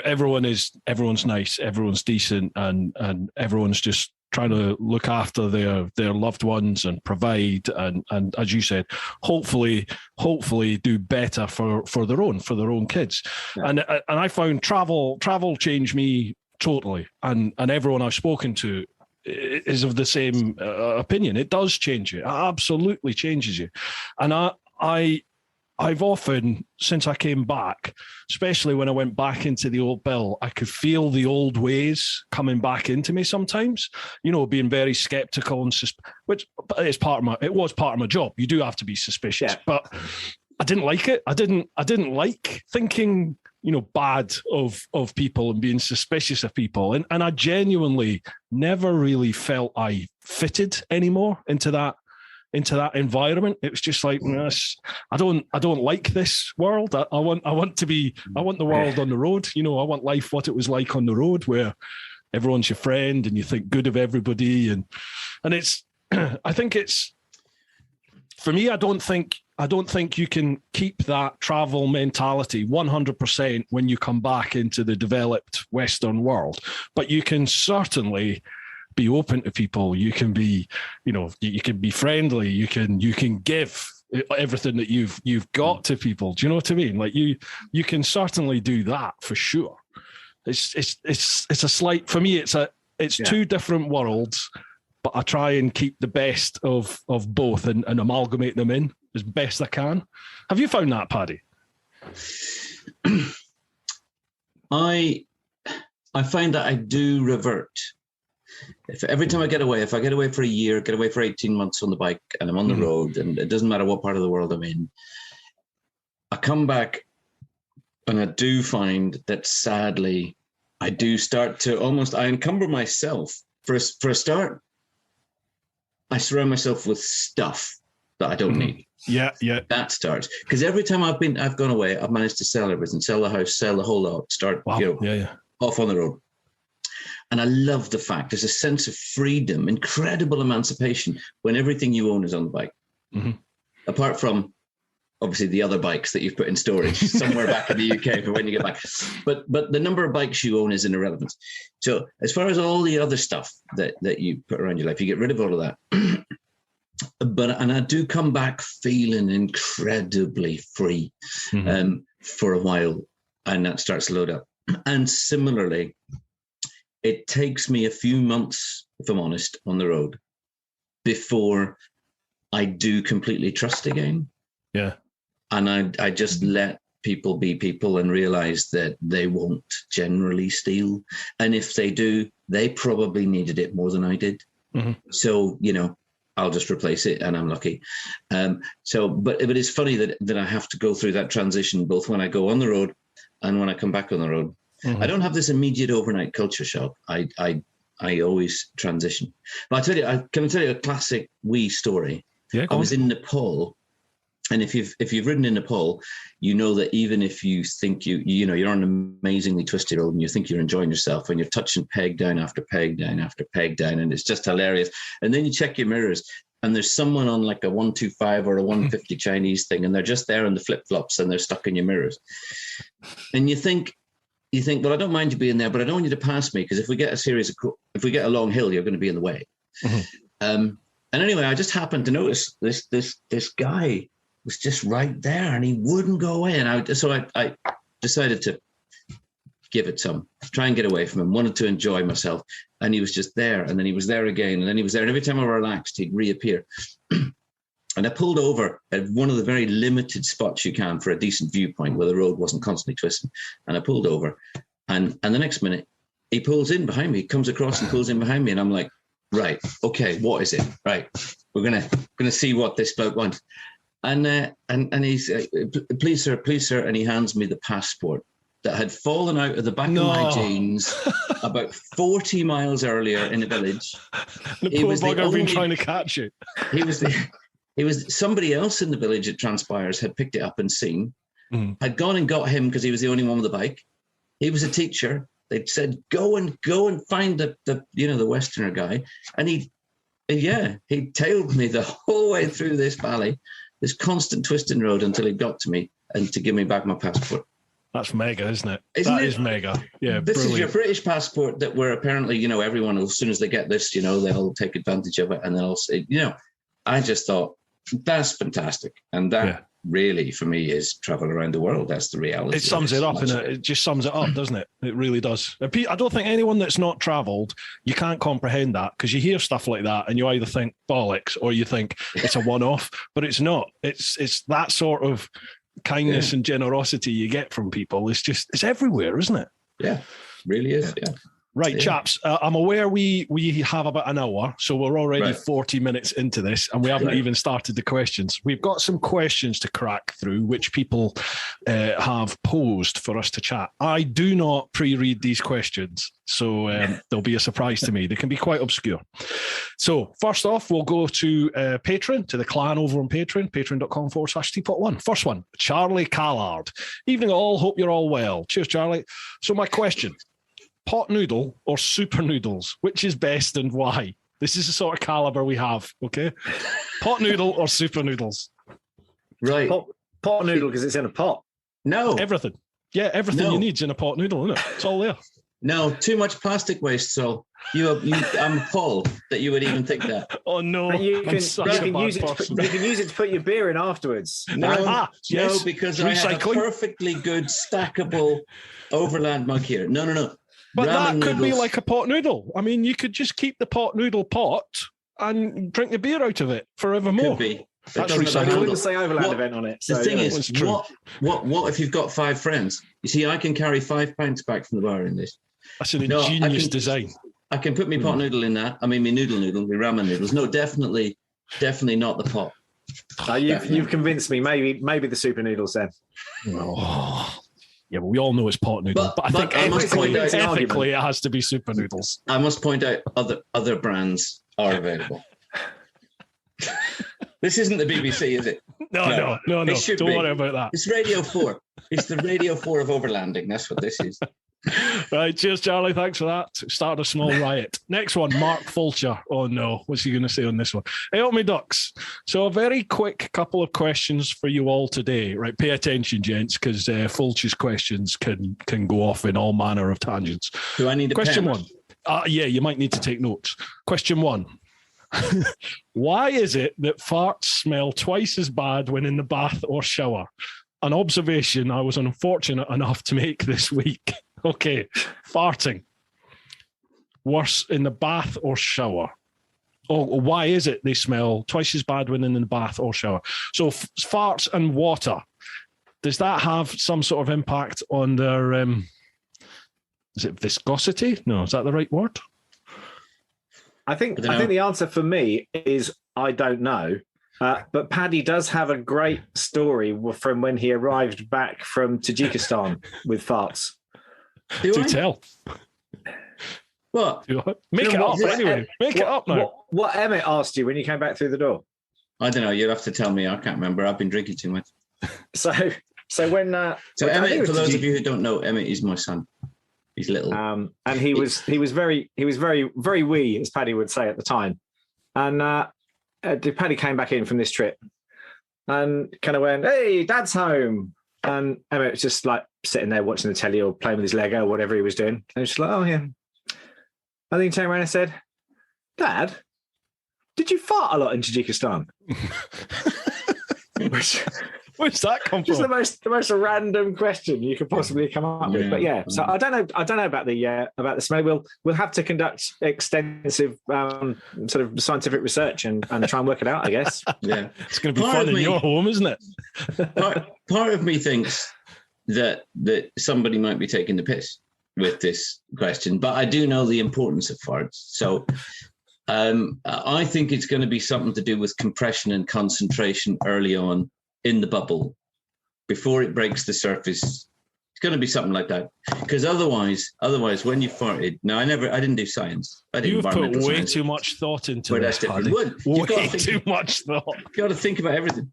[SPEAKER 1] everyone's nice, everyone's decent, and everyone's just trying to look after their loved ones and provide, and as you said, hopefully do better for their own kids. Yeah. And I found travel changed me totally, and everyone I've spoken to is of the same opinion. It does change you. It absolutely changes you. And I've often, since I came back, especially when I went back into the old Bill, I could feel the old ways coming back into me sometimes, being very skeptical and which is it was part of my job. You do have to be suspicious, but I didn't like it. I didn't like thinking, bad of people and being suspicious of people. And I genuinely never really felt I fitted anymore into that environment. It was just like, I don't like this world. I want the world on the road. I want life what it was like on the road, where everyone's your friend and you think good of everybody. And it's, I think it's, for me, I don't think you can keep that travel mentality 100% when you come back into the developed Western world, but you can certainly be open to people. You can be, you can be friendly. You can give everything that you've got to people. Do you know what I mean? Like you can certainly do that for sure. It's a slight, for me, it's two different worlds, but I try and keep the best of both and amalgamate them in as best I can. Have you found that, Paddy?
[SPEAKER 3] I find that I do revert. Every time I get away, if I get away for a year, get away for 18 months on the bike and I'm on the road, and it doesn't matter what part of the world I'm in, I come back and I do find that sadly, I do start to I encumber myself. For a start, I surround myself with stuff that I don't need.
[SPEAKER 1] Yeah.
[SPEAKER 3] That starts. Because every time I've gone away, I've managed to sell everything, sell the house, sell the whole lot, off on the road. And I love the fact there's a sense of freedom, incredible emancipation when everything you own is on the bike. Mm-hmm. Apart from, obviously, the other bikes that you've put in storage somewhere back in the UK for when you get back. But the number of bikes you own is an irrelevance. So as far as all the other stuff that you put around your life, you get rid of all of that. And I do come back feeling incredibly free for a while, and that starts to load up. And similarly, it takes me a few months, if I'm honest, on the road before I do completely trust again.
[SPEAKER 1] Yeah.
[SPEAKER 3] And I just let people be people and realize that they won't generally steal. And if they do, they probably needed it more than I did. Mm-hmm. So, I'll just replace it and I'm lucky. But it's funny that I have to go through that transition, both when I go on the road and when I come back on the road. Mm-hmm. I don't have this immediate overnight culture shock. I always transition. But can I tell you a classic wee story?
[SPEAKER 1] Yeah,
[SPEAKER 3] I was in Nepal, and if you've ridden in Nepal, you know that even if you think you're on an amazingly twisty road and you think you're enjoying yourself, and you're touching peg down after peg down after peg down, and it's just hilarious. And then you check your mirrors, and there's someone on like a 125 or a 150 Chinese thing, and they're just there in the flip flops, and they're stuck in your mirrors, and you think, well, I don't mind you being there, but I don't want you to pass me, because if we get a long hill, you're going to be in the way. Mm-hmm. And anyway, I just happened to notice this guy was just right there, and he wouldn't go away. And I decided to give it some, try and get away from him. Wanted to enjoy myself, and he was just there, and then he was there again, and then he was there. And every time I relaxed, he'd reappear. And I pulled over at one of the very limited spots you can for a decent viewpoint where the road wasn't constantly twisting. And I pulled over, and the next minute he pulls in behind me, comes across and pulls in behind me. And I'm like, right, okay, what is it? Right, we're gonna see what this bloke wants. And he's please sir, and he hands me the passport that had fallen out of the back of my jeans about 40 miles earlier in a village.
[SPEAKER 1] The poor bugger been trying to catch it.
[SPEAKER 3] He was somebody else in the village, it transpires, had picked it up and seen, had gone and got him because he was the only one with the bike. He was a teacher. They'd said, go and find the Westerner guy. And he tailed me the whole way through this valley, this constant twisting road, until he got to me and to give me back my passport.
[SPEAKER 1] That's mega, isn't it?
[SPEAKER 3] Isn't
[SPEAKER 1] That
[SPEAKER 3] it?
[SPEAKER 1] is mega. Yeah,
[SPEAKER 3] This
[SPEAKER 1] brilliant.
[SPEAKER 3] is your British passport that we're apparently, everyone, as soon as they get this, they'll take advantage of it. And they'll say, I just thought that's fantastic. And that really, for me, is travel around the world. That's the reality.
[SPEAKER 1] It sums it up, and it just sums it up, doesn't it? It really does. I don't think anyone that's not travelled, you can't comprehend that, because you hear stuff like that and you either think bollocks or you think it's a one-off, but it's not. It's that sort of kindness and generosity you get from people. It's everywhere, isn't it?
[SPEAKER 3] Yeah, really is. Yeah.
[SPEAKER 1] Right, chaps, I'm aware we have about an hour, so we're already 40 minutes into this, and we haven't even started the questions. We've got some questions to crack through, which people have posed for us to chat. I do not pre-read these questions, so they'll be a surprise to me. They can be quite obscure. So first off, we'll go to Patreon, to the clan over on Patreon, patreon.com/TeapotOne. First one, Charlie Callard. Evening all, hope you're all well. Cheers, Charlie. So my question, pot noodle or super noodles, which is best and why? This is the sort of caliber we have, okay? Pot noodle or super noodles?
[SPEAKER 3] Right.
[SPEAKER 2] Pot noodle because it's in a pot.
[SPEAKER 3] No.
[SPEAKER 1] Everything. Yeah, everything you need's in a pot noodle, isn't it? It's all there.
[SPEAKER 3] No, too much plastic waste. So I'm appalled that you would even think that.
[SPEAKER 1] Oh no!
[SPEAKER 2] You can use it to put your beer in afterwards.
[SPEAKER 3] No, because I have a perfectly good stackable Overland mug here. No.
[SPEAKER 1] But
[SPEAKER 3] Ramen
[SPEAKER 1] that could be
[SPEAKER 3] noodles.
[SPEAKER 1] like a pot noodle. I mean, you could just keep the pot noodle pot and drink the beer out of it forevermore.
[SPEAKER 3] Could be.
[SPEAKER 1] That's
[SPEAKER 2] I
[SPEAKER 1] recyclable.
[SPEAKER 2] wouldn't say Overland Event on it.
[SPEAKER 3] The thing is,
[SPEAKER 1] true.
[SPEAKER 3] what if you've got 5 friends? You see, I can carry 5 pints back from the bar in this.
[SPEAKER 1] That's an ingenious design.
[SPEAKER 3] I can put my pot noodle in that. I mean, my noodle, my ramen noodles. No, definitely not the pot.
[SPEAKER 2] You've convinced me. Maybe the super noodles then.
[SPEAKER 1] Oh. Yeah, but we all know it's pot noodle. But I think ethically it has to be super noodles.
[SPEAKER 3] I must point out other brands are available. This isn't the BBC, is it?
[SPEAKER 1] No. Don't worry about that.
[SPEAKER 3] It's Radio 4. It's the Radio 4 of overlanding. That's what this is.
[SPEAKER 1] Right, cheers, Charlie. Thanks for that. Started a small riot. Next one, Mark Fulcher. Oh no, what's he going to say on this one? Hey, help me, ducks. So a very quick couple of questions for you all today. Right, pay attention, gents, because Fulcher's questions can go off in all manner of tangents.
[SPEAKER 3] Do I need a
[SPEAKER 1] question
[SPEAKER 3] pen?
[SPEAKER 1] 1? Yeah, you might need to take notes. Question 1. Why is it that farts smell twice as bad when in the bath or shower? An observation I was unfortunate enough to make this week. Okay, farting. Worse in the bath or shower? Oh, why is it they smell twice as bad when in the bath or shower? So farts and water, does that have some sort of impact on their, is it viscosity? No, is that the right word?
[SPEAKER 2] I think the answer for me is I don't know. But Paddy does have a great story from when he arrived back from Tajikistan with farts.
[SPEAKER 1] Do tell.
[SPEAKER 3] What?
[SPEAKER 1] Make it up anyway. Make it up now.
[SPEAKER 2] What Emmett asked you when you came back through the door?
[SPEAKER 3] I don't know. You'll have to tell me. I can't remember. I've been drinking too much.
[SPEAKER 2] So when
[SPEAKER 3] Emmett, for those of you who don't know, Emmett is my son. He's little.
[SPEAKER 2] And he was very very wee, as Paddy would say at the time. And Paddy came back in from this trip and kind of went, "Hey, Dad's home." And Emmett was just like sitting there watching the telly or playing with his Lego or whatever he was doing. And he was just like, "Oh, yeah." And then he turned around and said, "Dad, did you fart a lot in Tajikistan?"
[SPEAKER 1] Where's that come
[SPEAKER 2] Just
[SPEAKER 1] from?
[SPEAKER 2] the most random question you could possibly come up with. But yeah, so I don't know about the smell. We'll have to conduct extensive sort of scientific research and try and work it out, I guess.
[SPEAKER 3] Yeah,
[SPEAKER 1] it's going to be fun in your home, isn't it?
[SPEAKER 3] Part of me thinks that somebody might be taking the piss with this question, but I do know the importance of farts. So I think it's going to be something to do with compression and concentration early on in the bubble before it breaks the surface. It's going to be something like that, because otherwise when you farted, I didn't do science. I did
[SPEAKER 1] You've put
[SPEAKER 3] environmental
[SPEAKER 1] way
[SPEAKER 3] science,
[SPEAKER 1] too much thought into
[SPEAKER 3] but
[SPEAKER 1] this,
[SPEAKER 3] that's
[SPEAKER 1] Paddy.
[SPEAKER 3] Way
[SPEAKER 1] Too much thought.
[SPEAKER 3] You've got to think about everything.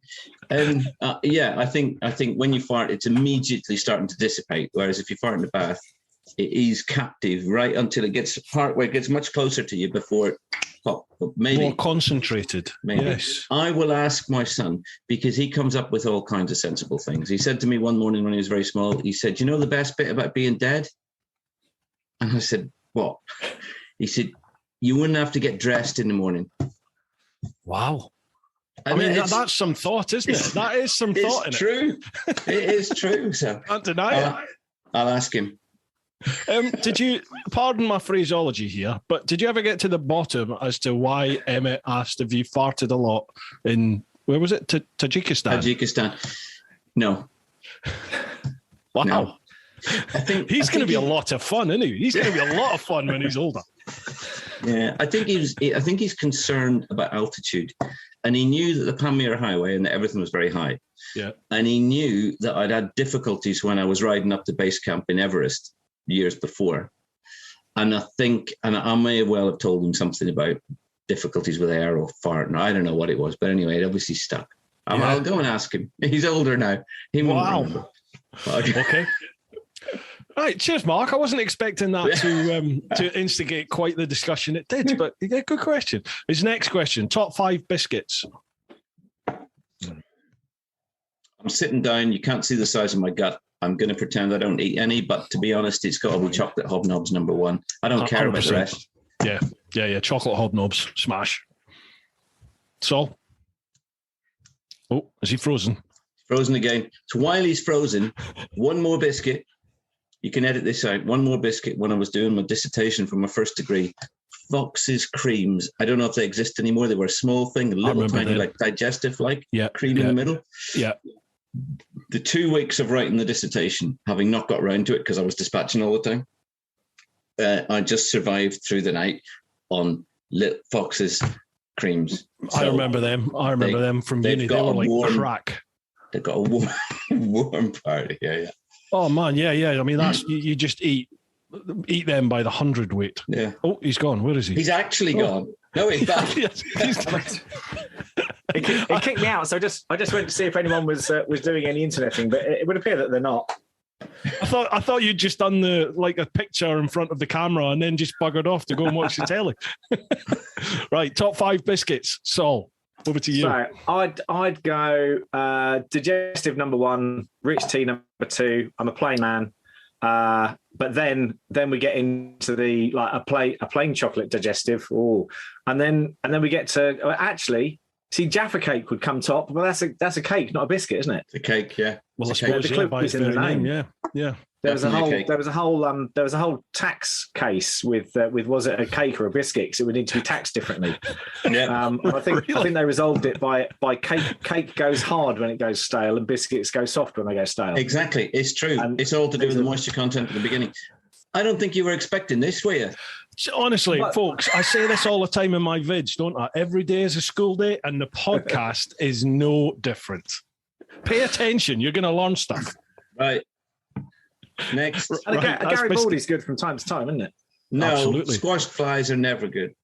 [SPEAKER 3] And I think when you fart, it's immediately starting to dissipate, whereas if you fart in the bath, it is captive right until it gets part where it gets much closer to you before Oh, maybe.
[SPEAKER 1] More concentrated.
[SPEAKER 3] Maybe.
[SPEAKER 1] Yes.
[SPEAKER 3] I will ask my son, because he comes up with all kinds of sensible things. He said to me one morning when he was very small, he said, "You know the best bit about being dead?" And I said, "What?" He said, "You wouldn't have to get dressed in the morning."
[SPEAKER 1] Wow. I mean, that's some thought, isn't it? That is some thought in it.
[SPEAKER 3] It's true. It is true. So
[SPEAKER 1] Can't deny it.
[SPEAKER 3] I'll ask him.
[SPEAKER 1] Did you, pardon my phraseology here, but did you ever get to the bottom as to why Emmett asked if you farted a lot in, where was it? Tajikistan?
[SPEAKER 3] Tajikistan. No.
[SPEAKER 1] Wow.
[SPEAKER 3] No. I think
[SPEAKER 1] he's going to be a lot of fun, isn't he? He's going to be a lot of fun when he's older.
[SPEAKER 3] Yeah, I think he's concerned about altitude, and he knew that the Pamir Highway and that everything was very high.
[SPEAKER 1] Yeah.
[SPEAKER 3] And he knew that I'd had difficulties when I was riding up to base camp in Everest years before. And I think, and I may well have told him something about difficulties with air or farting. I don't know what it was, but anyway, it obviously stuck. I'll go and ask him. He's older now. He won't remember.
[SPEAKER 1] Okay. Right, cheers, Mark. I wasn't expecting that to instigate quite the discussion it did, but yeah, good question. His next question: top 5 biscuits.
[SPEAKER 3] I'm sitting down. You can't see the size of my gut. I'm going to pretend I don't eat any, but to be honest, it's got to be chocolate hobnobs number 1. I don't care about the rest.
[SPEAKER 1] Yeah. Chocolate hobnobs, smash. Saul? Oh, is he frozen?
[SPEAKER 3] Frozen again. So while he's frozen, one more biscuit. You can edit this out. One more biscuit when I was doing my dissertation for my first degree. Fox's creams. I don't know if they exist anymore. They were a small thing, a little tiny, like digestive, cream in the middle.
[SPEAKER 1] Yeah.
[SPEAKER 3] The 2 weeks of writing the dissertation, having not got around to it because I was dispatching all the time, I just survived through the night on Fox's creams.
[SPEAKER 1] So I remember them from uni. They were like crack.
[SPEAKER 3] They've got a warm party. Yeah.
[SPEAKER 1] Oh man, yeah. I mean, that's you just eat them by the hundredweight.
[SPEAKER 3] Yeah.
[SPEAKER 1] Oh, he's gone. Where is he?
[SPEAKER 3] He's actually gone. No, he's back.
[SPEAKER 2] It kicked me out, so I just went to see if anyone was doing any interneting, but it would appear that they're not.
[SPEAKER 1] I thought you'd just done a picture in front of the camera and then just buggered off to go and watch the telly. Right, top 5 biscuits. Saul, over to you.
[SPEAKER 2] So I'd go digestive number 1, rich tea number 2. I'm a plain man. But then we get into the a plain chocolate digestive. Oh, and then we get to actually. See, Jaffa cake would come top, but that's a cake, not a biscuit, isn't it?
[SPEAKER 3] The cake, yeah.
[SPEAKER 1] Well, I suppose
[SPEAKER 2] the clue is in the name.
[SPEAKER 1] Yeah.
[SPEAKER 2] There was a whole tax case with was it a cake or a biscuit? Because it would need to be taxed differently.
[SPEAKER 3] Yeah.
[SPEAKER 2] I think they resolved it by cake goes hard when it goes stale and biscuits go soft when they go stale.
[SPEAKER 3] Exactly, it's true. And it's all to do with the moisture content at the beginning. I don't think you were expecting this, were you?
[SPEAKER 1] Honestly, folks, I say this all the time in my vids, don't I? Every day is a school day, and the podcast is no different. Pay attention. You're going to learn stuff.
[SPEAKER 3] Right. Next.
[SPEAKER 2] Gary Baldy's good from time to time, isn't it?
[SPEAKER 3] No,
[SPEAKER 1] absolutely.
[SPEAKER 3] Squashed flies are never good.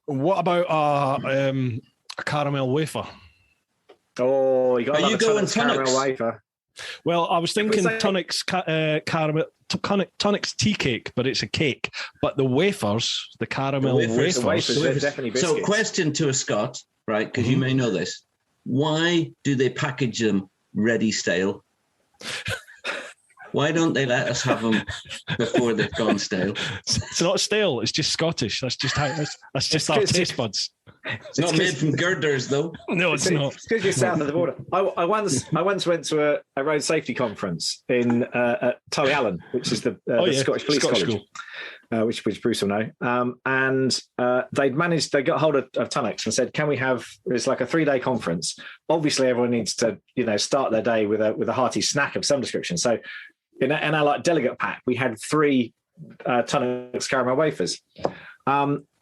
[SPEAKER 1] What about a caramel wafer?
[SPEAKER 2] Oh, you got
[SPEAKER 3] you going
[SPEAKER 2] caramel wafer.
[SPEAKER 1] Well, I was thinking Tonic's Tonic's tea cake, but it's a cake. But the wafers, the caramel wafers.
[SPEAKER 2] They're definitely biscuits.
[SPEAKER 3] So, question to a Scot, right? Because you may know this. Why do they package them ready stale? Why don't they let us have them before they've gone stale?
[SPEAKER 1] It's not stale. It's just Scottish. That's just our taste buds.
[SPEAKER 3] It's not made from girders, though.
[SPEAKER 1] No, it's not.
[SPEAKER 2] It's because you're south of the border. I once went to a road safety conference in at Tully Allen, which is the Scottish Police College, which Bruce will know. And they got hold of Tunnock's and said, "Can we have?" It's like a 3-day conference. Obviously, everyone needs to start their day with a hearty snack of some description. So in our delegate pack, we had 3 Tunnock's caramel wafers.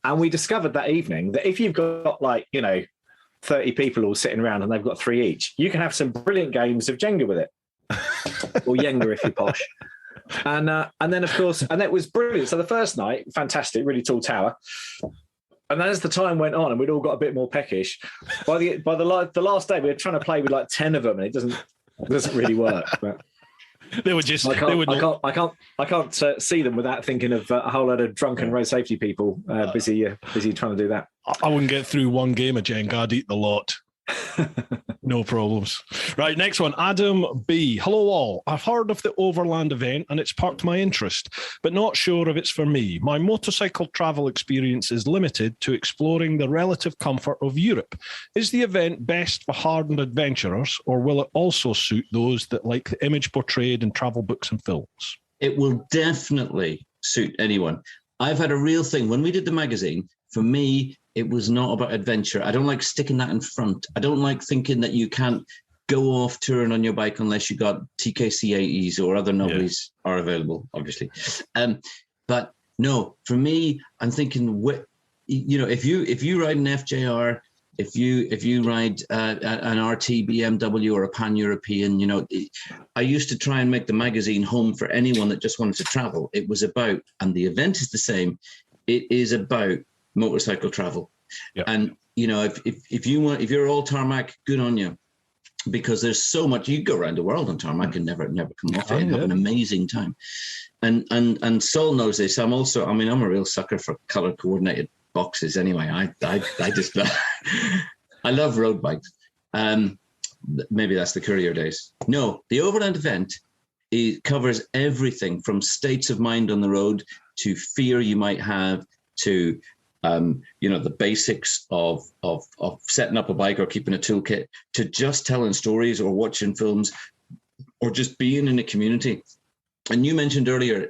[SPEAKER 2] And we discovered that evening that if you've got 30 people all sitting around and they've got 3 each, you can have some brilliant games of Jenga with it, or Yenga if you're posh. And then of course, and it was brilliant. So the first night, fantastic, really tall tower. And then as the time went on and we'd all got a bit more peckish, by the last day we were trying to play with 10 of them, and it doesn't really work. But
[SPEAKER 1] They would just.
[SPEAKER 2] I
[SPEAKER 1] They would.
[SPEAKER 2] I can't see them without thinking of a whole load of drunken road safety people busy trying to do that.
[SPEAKER 1] I wouldn't get through one game of Jenga. I'd eat the lot. No problems. Right, next one. Adam B. Hello all. I've heard of the Overland Event and it's perked my interest, but not sure if it's for me. My motorcycle travel experience is limited to exploring the relative comfort of Europe. Is the event best for hardened adventurers, or will it also suit those that like the image portrayed in travel books and films?
[SPEAKER 3] It will definitely suit anyone. I've had a real thing. When we did the magazine, for me, it was not about adventure. I don't like sticking that in front. I don't like thinking that you can't go off touring on your bike unless you got TKC 80s or other novelties are available, obviously. But no, for me, I'm thinking, if you ride an FJR, if you ride an RT BMW or a Pan-European, I used to try and make the magazine home for anyone that just wanted to travel. It was about, and the event is the same, it is about motorcycle travel. Yep. And if you're all tarmac, good on you, because there's so much. You go around the world on tarmac and never come off it and have an amazing time. And Saul knows this. I'm a real sucker for color coordinated boxes anyway. I just I love road bikes. Maybe that's the courier days. No, the Overland Event, it covers everything from states of mind on the road to fear you might have to the basics of setting up a bike or keeping a toolkit, to just telling stories or watching films or just being in a community. And you mentioned earlier,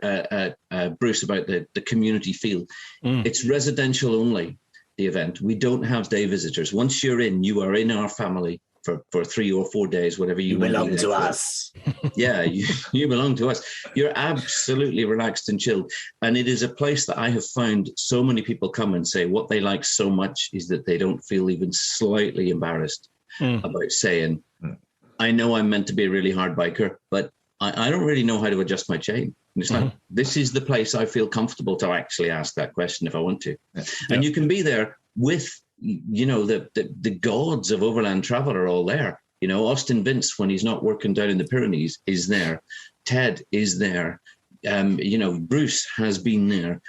[SPEAKER 3] Bruce, about the community feel. It's residential only, the event. We don't have day visitors. Once you're in, you are in our family for 3 or 4 days, whatever you
[SPEAKER 2] belong to us.
[SPEAKER 3] Yeah, you belong to us. You're absolutely relaxed and chilled. And it is a place that I have found so many people come and say what they like so much is that they don't feel even slightly embarrassed about saying, I know I'm meant to be a really hard biker, but I don't really know how to adjust my chain. And it's like, this is the place I feel comfortable to actually ask that question if I want to. Yeah. And you can be there with, the gods of overland travel are all there. Austin Vince, when he's not working down in the Pyrenees, is there. Ted is there. Bruce has been there.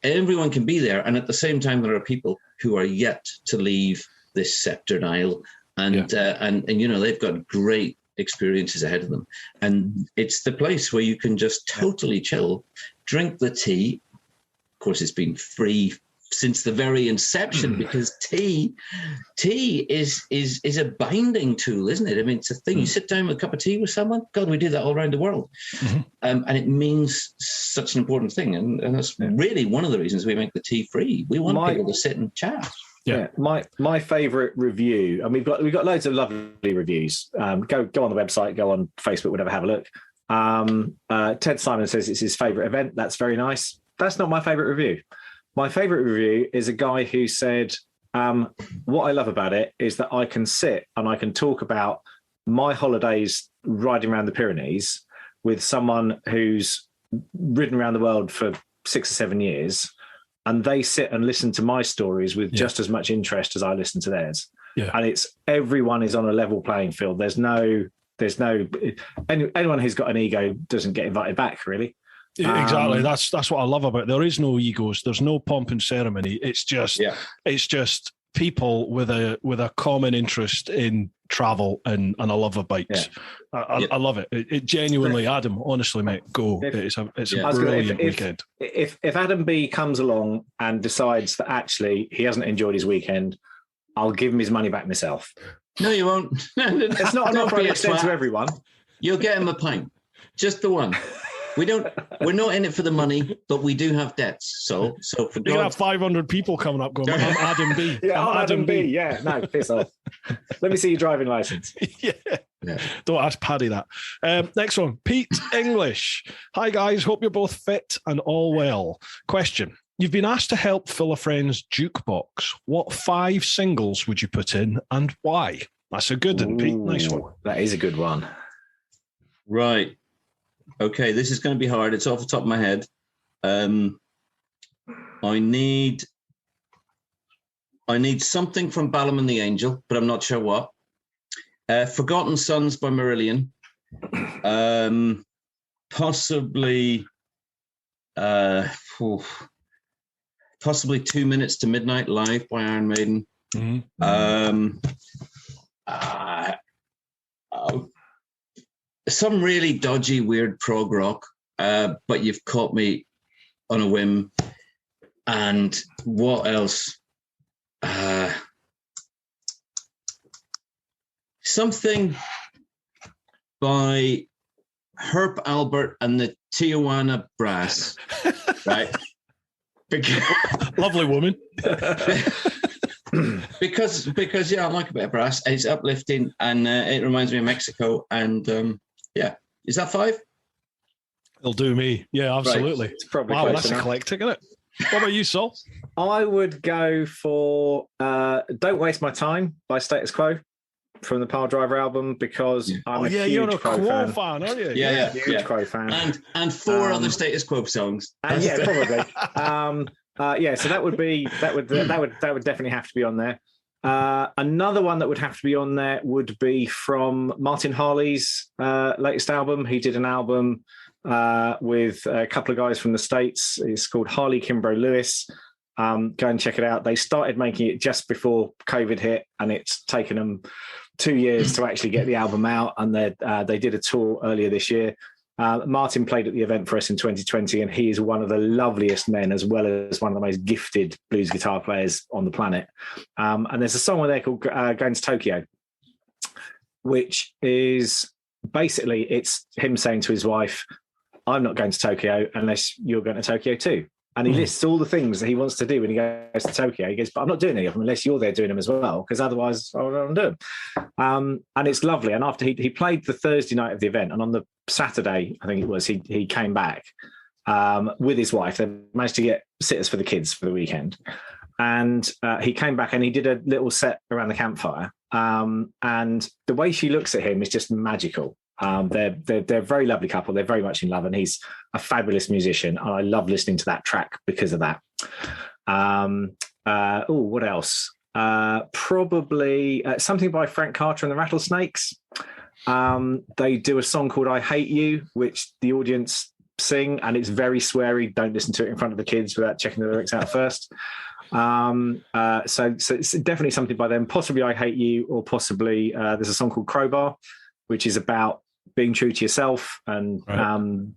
[SPEAKER 3] Everyone can be there. And at the same time, there are people who are yet to leave this sceptred isle. And they've got great experiences ahead of them. And it's the place where you can just totally chill, drink the tea. Of course, it's been free since the very inception, because tea is a binding tool, isn't it? I mean, it's a thing. You sit down with a cup of tea with someone. God, we do that all around the world. And it means such an important thing. And that's really one of the reasons we make the tea free. We want people to sit and chat.
[SPEAKER 2] Yeah. My favourite review, and we've got loads of lovely reviews. Go on the website, go on Facebook, whatever, have a look. Ted Simon says it's his favourite event. That's very nice. That's not my favourite review. My favourite review is a guy who said, what I love about it is that I can sit and I can talk about my holidays riding around the Pyrenees with someone who's ridden around the world for 6 or 7 years, and they sit and listen to my stories with just as much interest as I listen to theirs. Yeah. And it's everyone is on a level playing field. There's no anyone who's got an ego doesn't get invited back, really.
[SPEAKER 1] Exactly. That's what I love about it. There is no egos. There's no pomp and ceremony. It's just people with a common interest in travel and a love of bikes. Yeah. I love it. It genuinely, Adam, honestly, mate, go. It's a brilliant weekend.
[SPEAKER 2] If Adam B comes along and decides that actually he hasn't enjoyed his weekend, I'll give him his money back myself.
[SPEAKER 3] No, you won't.
[SPEAKER 2] It's not an offer I extend to everyone.
[SPEAKER 3] You'll get him a pint. Just the one. We're not in it for the money, but we do have debts. So for
[SPEAKER 1] you're gonna have 500 people coming up going, I'm Adam B.
[SPEAKER 2] Yeah, I'm Adam B. Yeah, no, piss off. Let me see your driving license.
[SPEAKER 1] Yeah. Don't ask Paddy that. Next one, Pete English. Hi guys, hope you're both fit and all well. Question: you've been asked to help fill a friend's jukebox. What 5 singles would you put in and why? That's a good one, Pete. Nice one.
[SPEAKER 2] That is a good one.
[SPEAKER 3] Right. Okay, this is going to be hard. It's off the top of my head. I need something from Balaam and the Angel, but I'm not sure what. Forgotten Sons by Marillion. Possibly 2 Minutes to Midnight live by Iron Maiden. Some really dodgy, weird prog rock, but you've caught me on a whim. And what else? Something by Herb Albert and the Tijuana Brass, right?
[SPEAKER 1] Lovely woman.
[SPEAKER 3] because yeah, I like a bit of brass. It's uplifting, and it reminds me of Mexico. And yeah, is that 5?
[SPEAKER 1] It'll do me. Yeah, absolutely.
[SPEAKER 2] Right. It's probably
[SPEAKER 1] wow,
[SPEAKER 2] close
[SPEAKER 1] that's
[SPEAKER 2] enough.
[SPEAKER 1] eclectic, isn't it? What about you, Saul?
[SPEAKER 2] I would go for "Don't Waste My Time" by Status Quo from the Pile Driver album, because I'm a huge
[SPEAKER 1] you're a
[SPEAKER 2] Quo
[SPEAKER 1] Quo
[SPEAKER 2] fan.
[SPEAKER 1] fan, aren't you?
[SPEAKER 3] Yeah.
[SPEAKER 2] Huge Quo fan.
[SPEAKER 3] And 4 other Status Quo songs.
[SPEAKER 2] And yeah, probably. So that would definitely have to be on there. Another one that would have to be on there would be from Martin Harley's latest album. He did an album with a couple of guys from the States. It's called Harley Kimbrough Lewis. Go and check it out. They started making it just before COVID hit, and it's taken them 2 years to actually get the album out. And they did a tour earlier this year. Martin played at the event for us in 2020, and he is one of the loveliest men, as well as one of the most gifted blues guitar players on the planet. And there's a song on there called Going to Tokyo, which is basically, it's him saying to his wife, I'm not going to Tokyo unless you're going to Tokyo too. And he lists all the things that he wants to do when he goes to Tokyo. He goes, but I'm not doing any of them unless you're there doing them as well, because otherwise I don't do them. And it's lovely. And after he played the Thursday night of the event, and on the Saturday, I think it was, he came back with his wife. They managed to get sitters for the kids for the weekend. And he came back and he did a little set around the campfire. And the way she looks at him is just magical. They're a very lovely couple. They're very much in love, and he's a fabulous musician. And I love listening to that track because of that. What else? Probably something by Frank Carter and the Rattlesnakes. They do a song called I Hate You, which the audience sing, and it's very sweary. Don't listen to it in front of the kids without checking the lyrics out first. So it's definitely something by them. Possibly I Hate You, or possibly there's a song called Crowbar, which is about being true to yourself and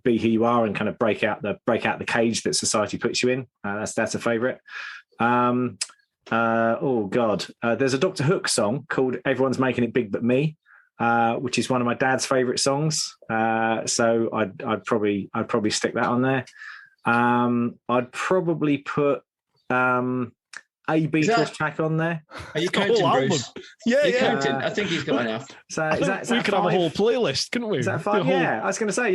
[SPEAKER 2] be who you are, and kind of break out the cage that society puts you in. That's a favourite. There's a Dr. Hook song called Everyone's Making It Big But Me, which is one of my dad's favourite songs. So I'd probably stick that on there. I'd probably put a Beatles track on there.
[SPEAKER 3] Are you counting, Bruce?
[SPEAKER 1] Yeah,
[SPEAKER 3] counting? I think he's got enough.
[SPEAKER 2] So
[SPEAKER 1] we could have a whole playlist, couldn't we?
[SPEAKER 2] Is that 5? Yeah, I was going to say,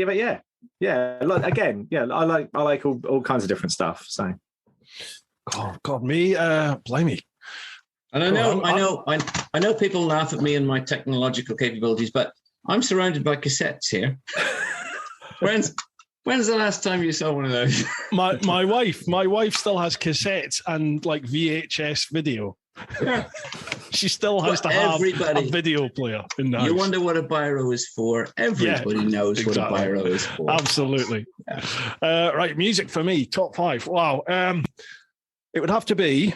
[SPEAKER 2] yeah. Like, again, yeah, I like all kinds of different stuff. So,
[SPEAKER 1] oh God, me, blimey.
[SPEAKER 3] And I know people laugh at me and my technological capabilities, but I'm surrounded by cassettes here. When's the last time you saw one of those?
[SPEAKER 1] My wife still has cassettes and like VHS video.
[SPEAKER 3] Yeah.
[SPEAKER 1] She still has to have a video player in the house.
[SPEAKER 3] You wonder what a biro is for. Everybody knows what a biro is for.
[SPEAKER 1] Absolutely. Yeah. Right, music for me, top 5. Wow. It would have to be.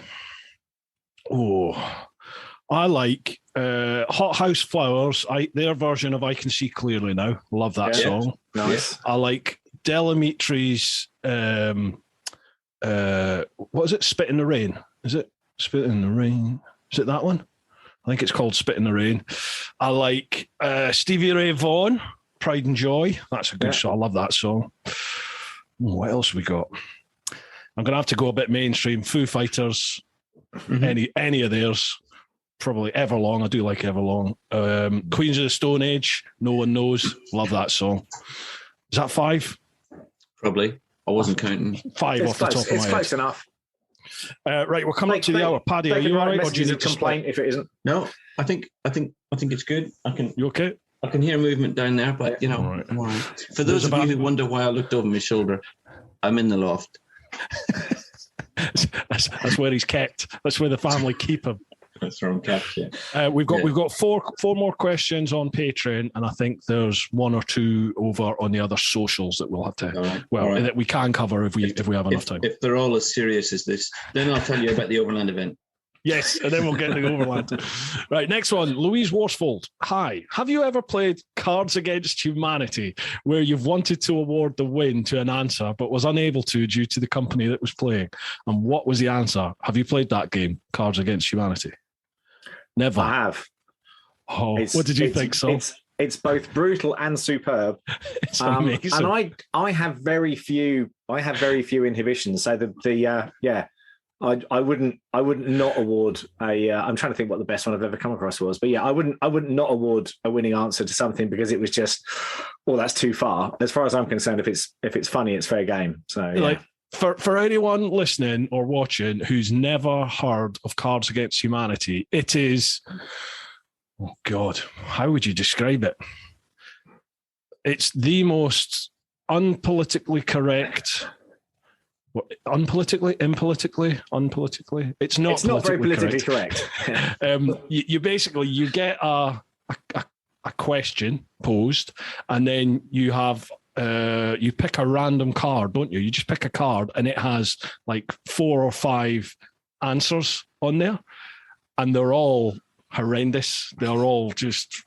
[SPEAKER 1] I like Hot House Flowers. Their version of I Can See Clearly Now. Love that song.
[SPEAKER 2] Nice.
[SPEAKER 1] I like Delamitri's what is it? Spit in the Rain. Is it Spit in the Rain? Is it that one? I think it's called Spit in the Rain. I like Stevie Ray Vaughan, Pride and Joy. That's a good song. I love that song. What else we got? I'm going to have to go a bit mainstream. Foo Fighters, any of theirs. Probably Everlong. I do like Everlong. Queens of the Stone Age, No One Knows. Love that song. Is that 5?
[SPEAKER 3] Probably. I wasn't counting.
[SPEAKER 1] 5
[SPEAKER 2] it's
[SPEAKER 1] off the top of my head.
[SPEAKER 2] It's close enough.
[SPEAKER 1] Right, we're coming up to the hour. Paddy, are you all right, or do you need to
[SPEAKER 2] complain if it isn't?
[SPEAKER 3] No, I think it's good.
[SPEAKER 1] You okay?
[SPEAKER 3] I can hear movement down there, but I'm all right. For those of you who wonder why I looked over my shoulder, I'm in the loft.
[SPEAKER 1] That's where he's kept. That's where the family keep him.
[SPEAKER 3] That's from Caps, yeah.
[SPEAKER 1] We've got four more questions on Patreon, and I think there's one or two over on the other socials that we'll have to that we can cover if we have enough time.
[SPEAKER 3] If they're all as serious as this, then I'll tell you about the Overland event.
[SPEAKER 1] Yes, and then we'll get to the Overland. Right, next one. Louise Worsfold. Hi. Have you ever played Cards Against Humanity, where you've wanted to award the win to an answer but was unable to due to the company that was playing? And what was the answer? Have you played that game, Cards Against Humanity? Never.
[SPEAKER 2] I have.
[SPEAKER 1] Oh, what did you think, Saul?
[SPEAKER 2] It's both brutal and superb.
[SPEAKER 1] It's amazing.
[SPEAKER 2] And I have very few inhibitions. So I wouldn't not award a. I'm trying to think what the best one I've ever come across was, but yeah, I wouldn't not award a winning answer to something because it was just, that's too far. As far as I'm concerned, if it's funny, it's fair game. So yeah.
[SPEAKER 1] Like for anyone listening or watching who's never heard of Cards Against Humanity, it is. Oh God, how would you describe it? It's the most unpolitically correct. Unpolitically? It's not
[SPEAKER 2] very politically correct.
[SPEAKER 1] You basically you get a question posed, and then you have you pick a random card, don't you? You just pick a card, and it has like 4 or 5 answers on there, and they're all horrendous. They're all just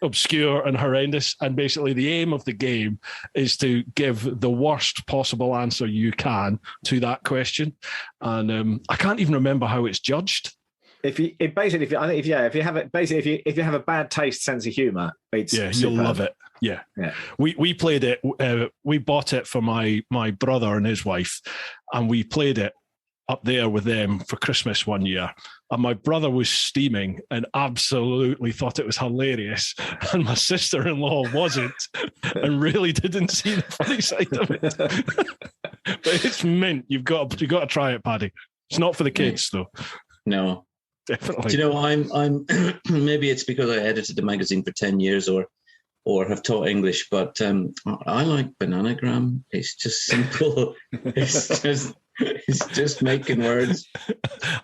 [SPEAKER 1] obscure and horrendous. And basically the aim of the game is to give the worst possible answer you can to that question. And I can't even remember how it's judged.
[SPEAKER 2] If you have a bad taste sense of humor, it's
[SPEAKER 1] you'll love it. Yeah. We played it. We bought it for my brother and his wife, and we played it up there with them for Christmas one year. And my brother was steaming and absolutely thought it was hilarious. And my sister-in-law wasn't and really didn't see the funny side of it. But it's mint. You've got to try it, Paddy. It's not for the kids, though.
[SPEAKER 3] No.
[SPEAKER 1] Definitely.
[SPEAKER 3] Do you know, I'm maybe it's because I edited the magazine for 10 years or have taught English, but I like Bananagram. It's just simple. It's just making words.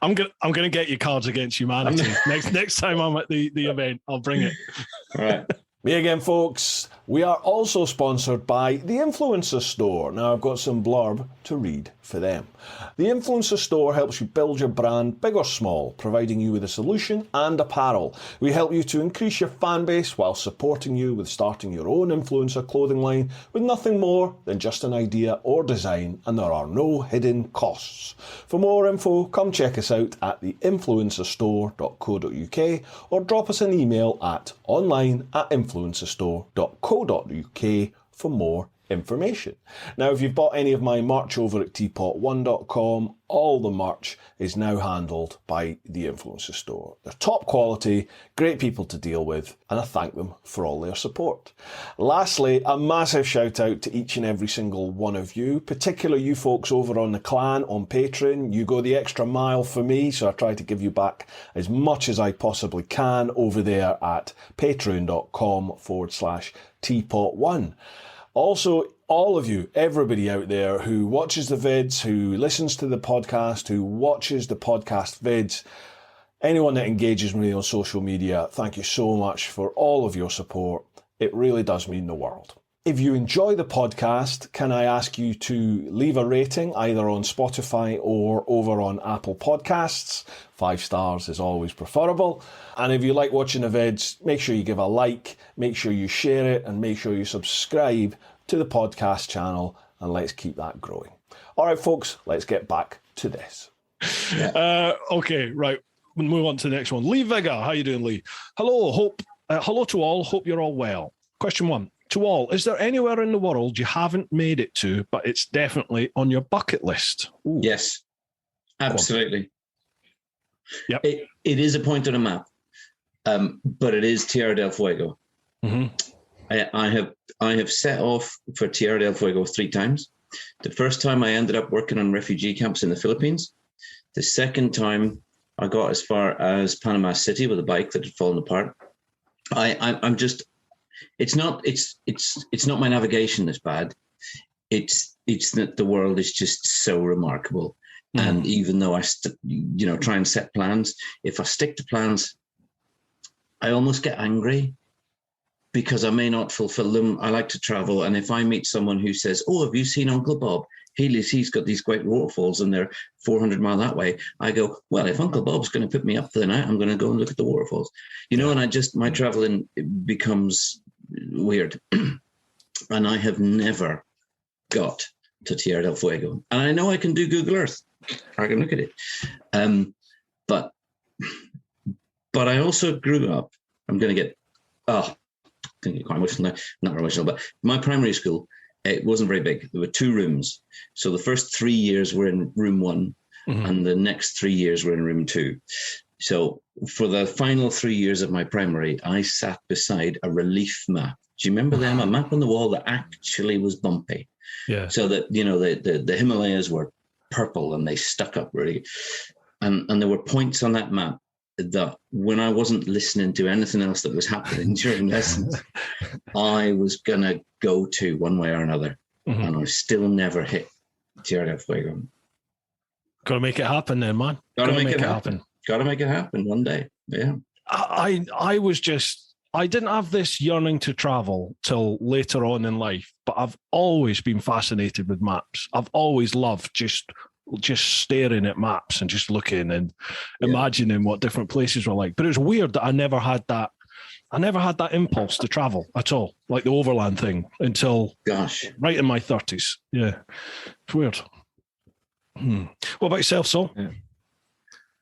[SPEAKER 1] I'm gonna get you Cards Against Humanity next time I'm at the event. I'll bring it.
[SPEAKER 3] All right.
[SPEAKER 7] Me again, folks. We are also sponsored by the Influencer Store. Now, I've got some blurb to read for them. The Influencer Store helps you build your brand, big or small, providing you with a solution and apparel. We help you to increase your fan base while supporting you with starting your own influencer clothing line with nothing more than just an idea or design, and there are no hidden costs. For more info, come check us out at theinfluencerstore.co.uk or drop us an email at online@influencerstore.co.uk for more information. Now, if you've bought any of my merch over at TeapotOne.com, all the merch is now handled by the Influencer Store. They're top quality, great people to deal with, and I thank them for all their support. Lastly, a massive shout out to each and every single one of you, particularly you folks over on the Clan on Patreon. You go the extra mile for me, so I try to give you back as much as I possibly can over there at patreon.com/TeapotOne. Also, all of you, everybody out there who watches the vids, who listens to the podcast, who watches the podcast vids, anyone that engages with me on social media, thank you so much for all of your support. It really does mean the world. If you enjoy the podcast, can I ask you to leave a rating either on Spotify or over on Apple Podcasts? 5 stars is always preferable. And if you like watching the vids, make sure you give a like, make sure you share it, and make sure you subscribe to the podcast channel, and let's keep that growing. All right, folks, let's get back to this.
[SPEAKER 1] Okay, right. We'll move on to the next one. Lee Vigor, how you doing, Lee? Hello to all. Hope you're all well. Question 1. To all, is there anywhere in the world you haven't made it to, but it's definitely on your bucket list?
[SPEAKER 3] Ooh. Yes, absolutely.
[SPEAKER 1] Yep.
[SPEAKER 3] It is a point on a map, but it is Tierra del Fuego.
[SPEAKER 1] Mm-hmm.
[SPEAKER 3] I have set off for Tierra del Fuego 3 times. The first time I ended up working on refugee camps in the Philippines. The second time I got as far as Panama City with a bike that had fallen apart. I'm just. It's not my navigation that's bad. It's that the world is just so remarkable. And even though I, try and set plans, if I stick to plans, I almost get angry because I may not fulfill them. I like to travel. And if I meet someone who says, oh, have you seen Uncle Bob? He's got these great waterfalls and they're 400 miles that way. I go, well, if Uncle Bob's going to put me up for the night, I'm going to go and look at the waterfalls. And my traveling becomes weird. And I have never got to Tierra del Fuego. And I know I can do Google Earth. I can look at it. But I also grew up, I'm going to get quite emotional now. Not emotional, but my primary school, it wasn't very big. There were 2 rooms. So the first 3 years were in room 1, and the next 3 years were in room 2. So for the final 3 years of my primary, I sat beside a relief map. Do you remember them? A map on the wall that actually was bumpy.
[SPEAKER 1] Yeah.
[SPEAKER 3] So that, the Himalayas were purple and they stuck up really. And there were points on that map that when I wasn't listening to anything else that was happening during lessons, I was going to go to one way or another. And I still never hit Tierra del Fuego.
[SPEAKER 1] Got to make it happen then, man.
[SPEAKER 3] Got to make it happen. Got to make it happen one day. Yeah.
[SPEAKER 1] I didn't have this yearning to travel till later on in life, but I've always been fascinated with maps. I've always loved just staring at maps and just looking and imagining what different places were like. But it was weird that I never had that impulse to travel at all, like the Overland thing, until right in my 30s. Yeah, it's weird. What about yourself, Saul?
[SPEAKER 2] Yeah.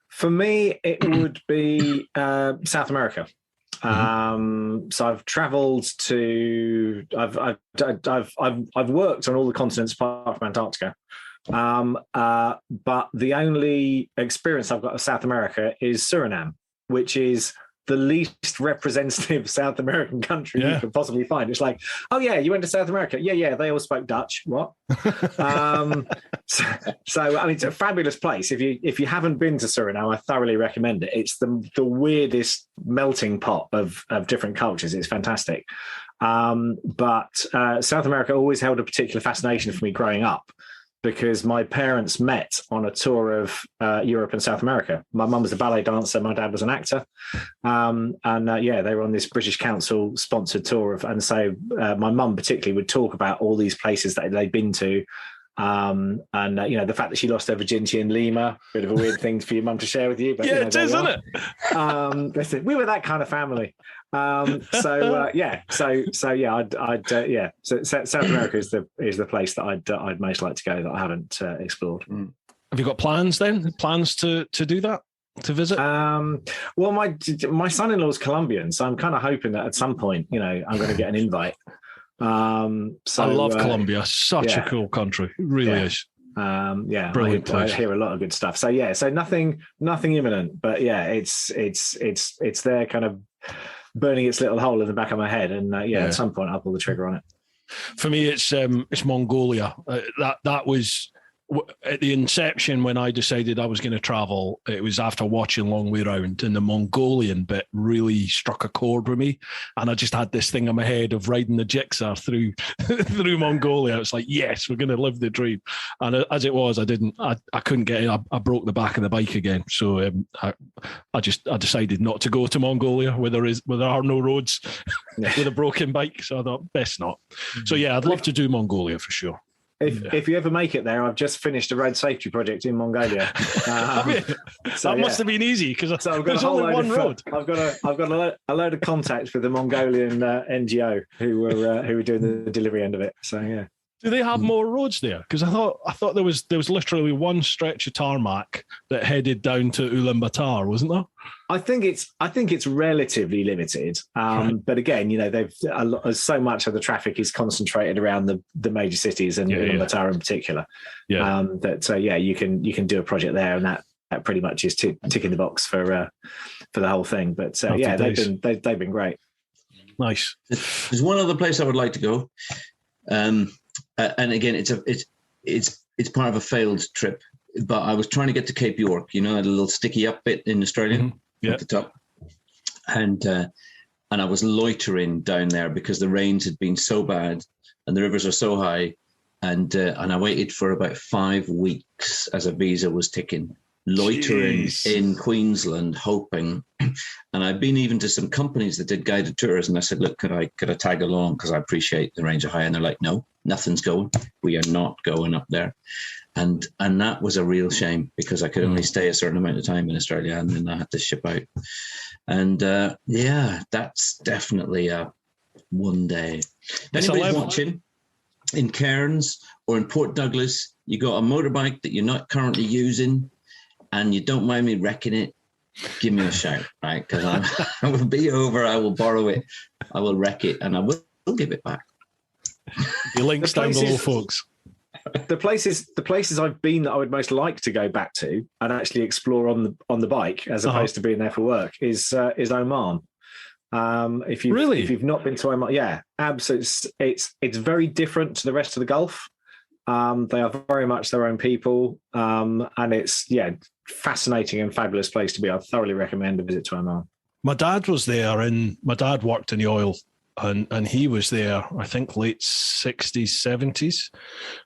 [SPEAKER 2] For me, it would be South America. So I've travelled to. I've worked on all the continents apart from Antarctica. But the only experience I've got of South America is Suriname, which is the least representative South American country you could possibly find. It's like, oh yeah, you went to South America. Yeah, they all spoke Dutch. What? So I mean, it's a fabulous place. If you haven't been to Suriname, I thoroughly recommend it. It's the weirdest melting pot of different cultures. It's fantastic. But South America always held a particular fascination for me growing up, because my parents met on a tour of Europe and South America. My mum was a ballet dancer, my dad was an actor. They were on this British Council sponsored tour. So my mum particularly would talk about all these places that they'd been to. The fact that she lost her virginity in Lima, bit of a weird thing for your mum to share with you. But,
[SPEAKER 1] it is, isn't it?
[SPEAKER 2] We were that kind of family. South America is the place that I'd most like to go that I haven't explored.
[SPEAKER 1] Have you got plans then? Plans to do that? To visit?
[SPEAKER 2] Well, my son-in-law is Colombian, so I'm kind of hoping that at some point, I'm going to get an invite. I
[SPEAKER 1] love Colombia. Such a cool country. It really is.
[SPEAKER 2] Brilliant place. I hear a lot of good stuff. So nothing imminent, but it's there kind of burning its little hole in the back of my head, and at some point I'll pull the trigger on it.
[SPEAKER 1] For me, it's Mongolia. That was at the inception when I decided I was going to travel. It was after watching Long Way Round, and the Mongolian bit really struck a chord with me. And I just had this thing in my head of riding the jigsaw through Mongolia. It's like, yes, we're going to live the dream. And as it was, I couldn't get in. I broke the back of the bike again. So I decided not to go to Mongolia where there are no roads with a broken bike. So I thought best not. So I'd love to do Mongolia for sure.
[SPEAKER 2] If you ever make it there, I've just finished a road safety project in Mongolia.
[SPEAKER 1] That must have been easy because there's only one road.
[SPEAKER 2] I've got a load of contacts with the Mongolian NGO who were doing the delivery end of it. So yeah.
[SPEAKER 1] Do they have more roads there? Because I thought there was literally one stretch of tarmac that headed down to Ulaanbaatar, wasn't there?
[SPEAKER 2] I think it's relatively limited, but again, so much of the traffic is concentrated around the major cities and Ulaanbaatar in particular. You can do a project there, and that pretty much is ticking the box for the whole thing. But they've been great.
[SPEAKER 1] Nice.
[SPEAKER 3] There's one other place I would like to go. And again, it's part of a failed trip. But I was trying to get to Cape York, that little sticky up bit in Australia at the top, and I was loitering down there because the rains had been so bad and the rivers are so high, And I waited for about 5 weeks as a visa was ticking, loitering in Queensland, hoping. And I've been even to some companies that did guided tours, and I said, look, could I tag along, because I appreciate the range of high? And they're like, no, nothing's going. We are not going up there. And that was a real shame, because I could only stay a certain amount of time in Australia, and then I had to ship out. And that's definitely a one day. If anybody's watching in Cairns or in Port Douglas, you got a motorbike that you're not currently using and you don't mind me wrecking it, give me a shout, right? Because I will be over, I will borrow it, I will wreck it, and I will give it back.
[SPEAKER 1] The link's down below, folks.
[SPEAKER 2] The places I've been that I would most like to go back to and actually explore on the bike, as opposed to being there for work, is Oman. If you've not been to Oman, yeah, absolutely, it's very different to the rest of the Gulf. They are very much their own people, and it's fascinating and fabulous place to be. I thoroughly recommend a visit to Oman.
[SPEAKER 1] My dad was there, and my dad worked in the oil, and he was there, I think, late 60s, 70s,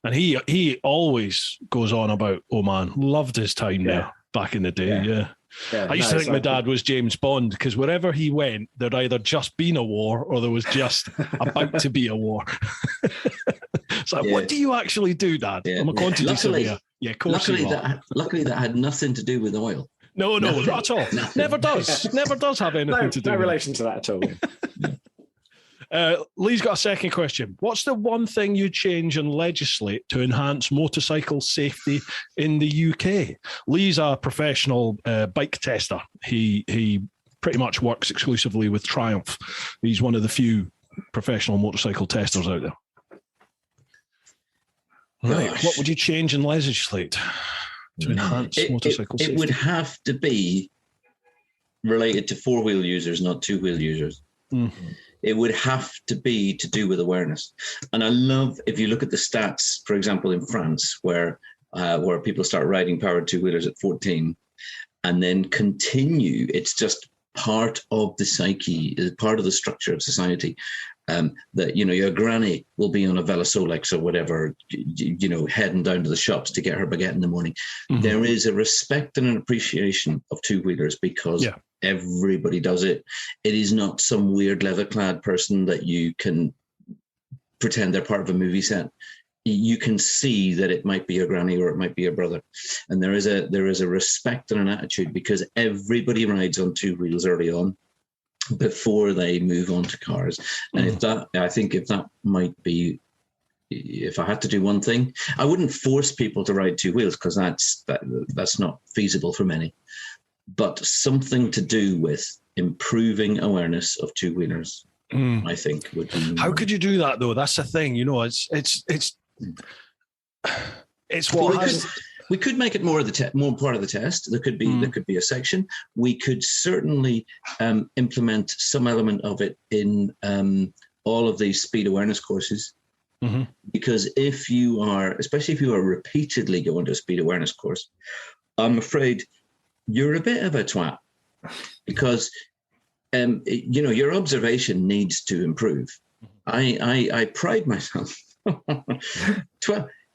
[SPEAKER 1] and he always goes on about Oman. Loved his time there back in the day. Yeah. I used to think my dad was James Bond, because wherever he went, there'd either just been a war or there was just about to be a war. It's like, what do you actually do, Dad? I'm a quantity surveyor. Yeah, of course.
[SPEAKER 3] Luckily, that had nothing to do with oil.
[SPEAKER 1] No, not at all. Never does. Never does have anything to do.
[SPEAKER 2] No relation to that at all.
[SPEAKER 1] Lee's got a second question. What's the one thing you change and legislate to enhance motorcycle safety in the UK? Lee's a professional bike tester. He pretty much works exclusively with Triumph. He's one of the few professional motorcycle testers out there. Right. Gosh. What would you change and legislate to enhance motorcycle safety?
[SPEAKER 3] It would have to be related to four-wheel users, not two-wheel users. Mm-hmm. It would have to be to do with awareness. And I love, if you look at the stats, for example, in France, where people start riding powered two-wheelers at 14 and then continue, it's just part of the psyche, part of the structure of society. That, your granny will be on a Velosolex or whatever, heading down to the shops to get her baguette in the morning. Mm-hmm. There is a respect and an appreciation of two-wheelers because everybody does it. It is not some weird leather-clad person that you can pretend they're part of a movie set. You can see that it might be your granny or it might be your brother. And there is a respect and an attitude because everybody rides on two wheels early on before they move on to cars. And if that might be, if I had to do one thing, I wouldn't force people to ride two wheels because that's not feasible for many. But something to do with improving awareness of two-wheelers, I think would be.
[SPEAKER 1] How could you do that though? That's the thing, it's what
[SPEAKER 3] we could make it more part of the test. There could be a section. We could certainly implement some element of it in all of these speed awareness courses. Mm-hmm. Because especially if you are repeatedly going to a speed awareness course, I'm afraid you're a bit of a twat because your observation needs to improve. I pride myself.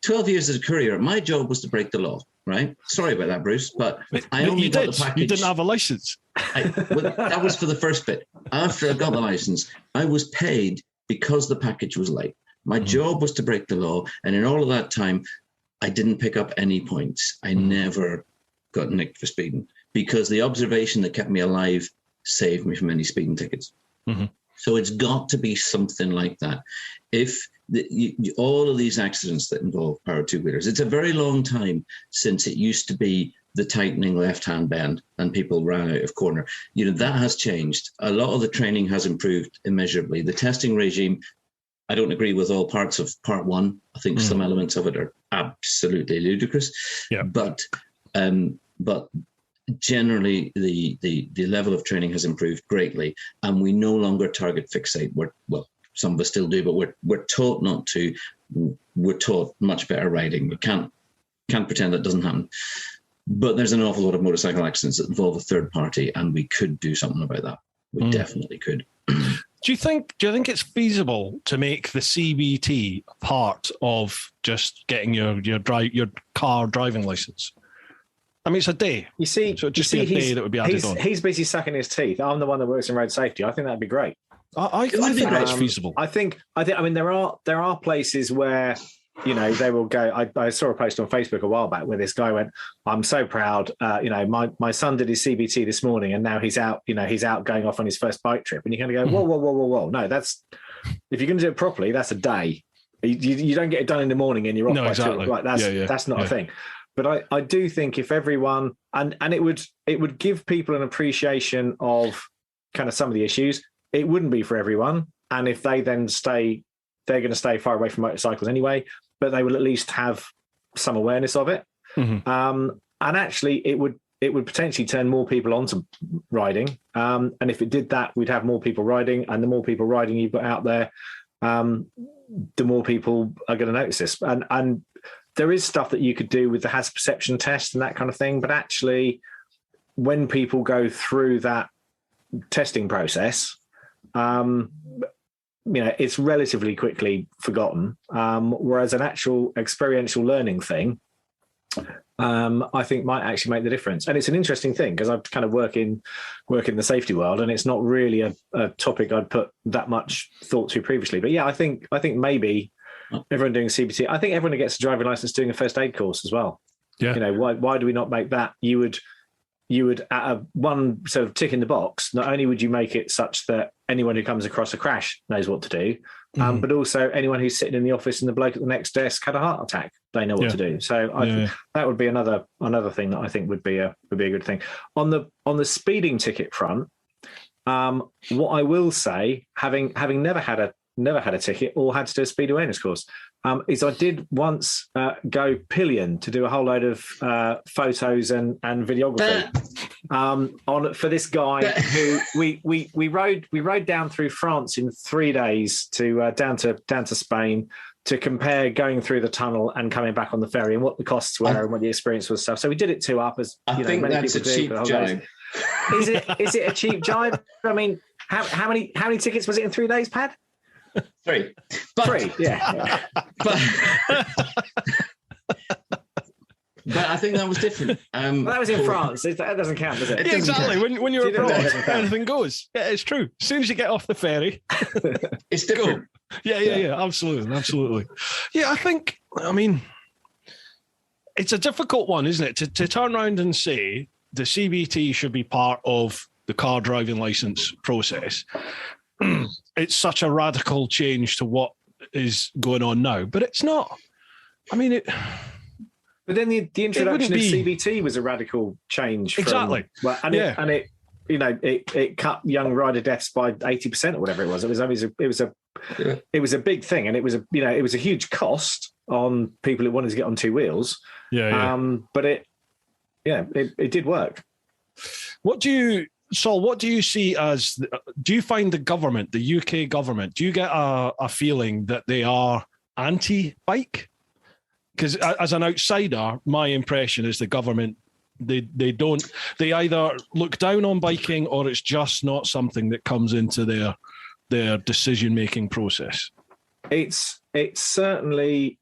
[SPEAKER 3] 12 years as a courier, my job was to break the law, right? Sorry about that, Bruce, but I only got the package.
[SPEAKER 1] You didn't have a license.
[SPEAKER 3] That was for the first bit. After I got the license, I was paid because the package was late. My job was to break the law, and in all of that time, I didn't pick up any points. I never got nicked for speeding because the observation that kept me alive saved me from any speeding tickets. Mm-hmm. So it's got to be something like that. If all of these accidents that involve powered two-wheelers, it's a very long time since it used to be the tightening left-hand bend and people ran out of corner. That has changed. A lot of the training has improved immeasurably. The testing regime, I don't agree with all parts of part one. I think some elements of it are absolutely ludicrous. Yeah. But generally, the level of training has improved greatly, and we no longer target fixate. Some of us still do, but we're taught not to. We're taught much better riding. We can't pretend that doesn't happen. But there's an awful lot of motorcycle accidents that involve a third party, and we could do something about that. We definitely could.
[SPEAKER 1] Do you think it's feasible to make the CBT part of just getting your car driving license? I mean, it's a day.
[SPEAKER 2] You see,
[SPEAKER 1] so just a day that would be added on.
[SPEAKER 2] He's busy sucking his teeth. I'm the one that works in road safety. I think that'd be great.
[SPEAKER 1] I think that's feasible.
[SPEAKER 2] I mean, there are places where, you know, they will go. I saw a post on Facebook a while back where this guy went, "I'm so proud. You know, my son did his CBT this morning, and now he's out. You know, he's out going off on his first bike trip." And you're going to go, whoa. No, that's, if you're going to do it properly, that's a day. You don't get it done in the morning and you're off.
[SPEAKER 1] No, exactly.
[SPEAKER 2] Like that's not a thing. But I do think if everyone and it would give people an appreciation of kind of some of the issues. It wouldn't be for everyone, and if they then they're going to stay far away from motorcycles anyway. But they will at least have some awareness of it. Mm-hmm. And actually, it would potentially turn more people onto riding. And if it did that, we'd have more people riding, and the more people riding you've got out there, the more people are going to notice this. And there is stuff that you could do with the hazard perception test and that kind of thing. But actually, when people go through that testing process, you know, it's relatively quickly forgotten. Whereas an actual experiential learning thing, I think might actually make the difference. And it's an interesting thing because I've kind of work in the safety world, and it's not really a topic I'd put that much thought to previously. But yeah, I think maybe everyone doing CBT, I think everyone who gets a driving license doing a first aid course as well. Yeah. You know, why do we not make that? You would at one sort of tick in the box, not only would you make it such that anyone who comes across a crash knows what to do, but also anyone who's sitting in the office and the bloke at the next desk had a heart attack, they know what to do. So I think that would be another thing that I think would be a good thing. On the speeding ticket front, what I will say, having never had a ticket or had to do a speed awareness course, is I did once go pillion to do a whole load of photos and videography for this guy who we rode down through France in 3 days to down to Spain to compare going through the tunnel and coming back on the ferry and what the costs were and what the experience was stuff. So we did it 2 up as
[SPEAKER 3] I think
[SPEAKER 2] many
[SPEAKER 3] that's
[SPEAKER 2] people
[SPEAKER 3] a
[SPEAKER 2] do
[SPEAKER 3] cheap
[SPEAKER 2] for the whole
[SPEAKER 3] jive.
[SPEAKER 2] Days. Is it a cheap jive? I mean, how many tickets was it in 3 days, Pad?
[SPEAKER 3] 3.
[SPEAKER 2] 3, yeah.
[SPEAKER 3] But I think that was different.
[SPEAKER 2] Well, that was in France. That doesn't count, does it?
[SPEAKER 1] Exactly. When you're abroad, anything goes. Yeah, it's true. As soon as you get off the ferry,
[SPEAKER 3] it's different.
[SPEAKER 1] Go. Yeah. Absolutely. Yeah, I mean, it's a difficult one, isn't it? To turn around and say the CBT should be part of the car driving license process. It's such a radical change to what is going on now, but it's not. I mean, it.
[SPEAKER 2] But then the introduction of CBT was a radical change.
[SPEAKER 1] Exactly.
[SPEAKER 2] It cut young rider deaths by 80% or whatever it was. It was a big thing, and it was a huge cost on people who wanted to get on 2 wheels. But it did work.
[SPEAKER 1] Saul, what do you see as, do you find the government, the UK government, do you get a feeling that they are anti-bike? Because as an outsider, my impression is the government, they either look down on biking or it's just not something that comes into their decision-making process.
[SPEAKER 2] It's certainly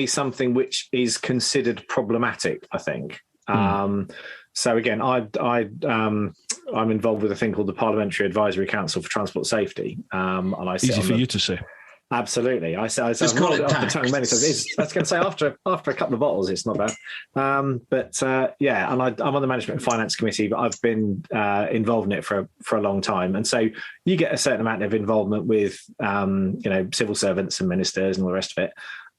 [SPEAKER 2] something which is considered problematic, I think. So again, I'm involved with a thing called the Parliamentary Advisory Council for Transport Safety. And I sit
[SPEAKER 1] easy for you to say.
[SPEAKER 2] Absolutely. I say
[SPEAKER 3] just call it tax.
[SPEAKER 2] Many times. I was going to say after a couple of bottles, it's not bad. And I'm on the Management and Finance Committee, but I've been involved in it for a long time. And so you get a certain amount of involvement with civil servants and ministers and all the rest of it.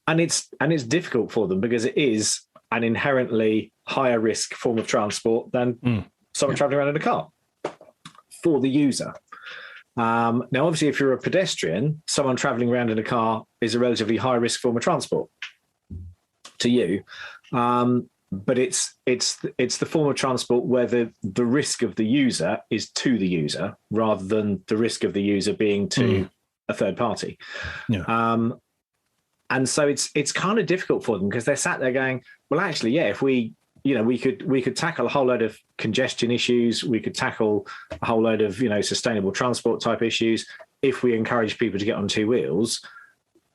[SPEAKER 2] And it's difficult for them because it is an inherently higher risk form of transport than someone traveling around in a car for the user. Now, obviously, if you're a pedestrian, someone traveling around in a car is a relatively high risk form of transport to you. But it's the form of transport where the risk of the user is to the user rather than the risk of the user being to a third party. And so it's kind of difficult for them because they're sat there going, well, actually, yeah, if we we could tackle a whole load of congestion issues. We could tackle a whole load of, sustainable transport type issues if we encourage people to get on two wheels.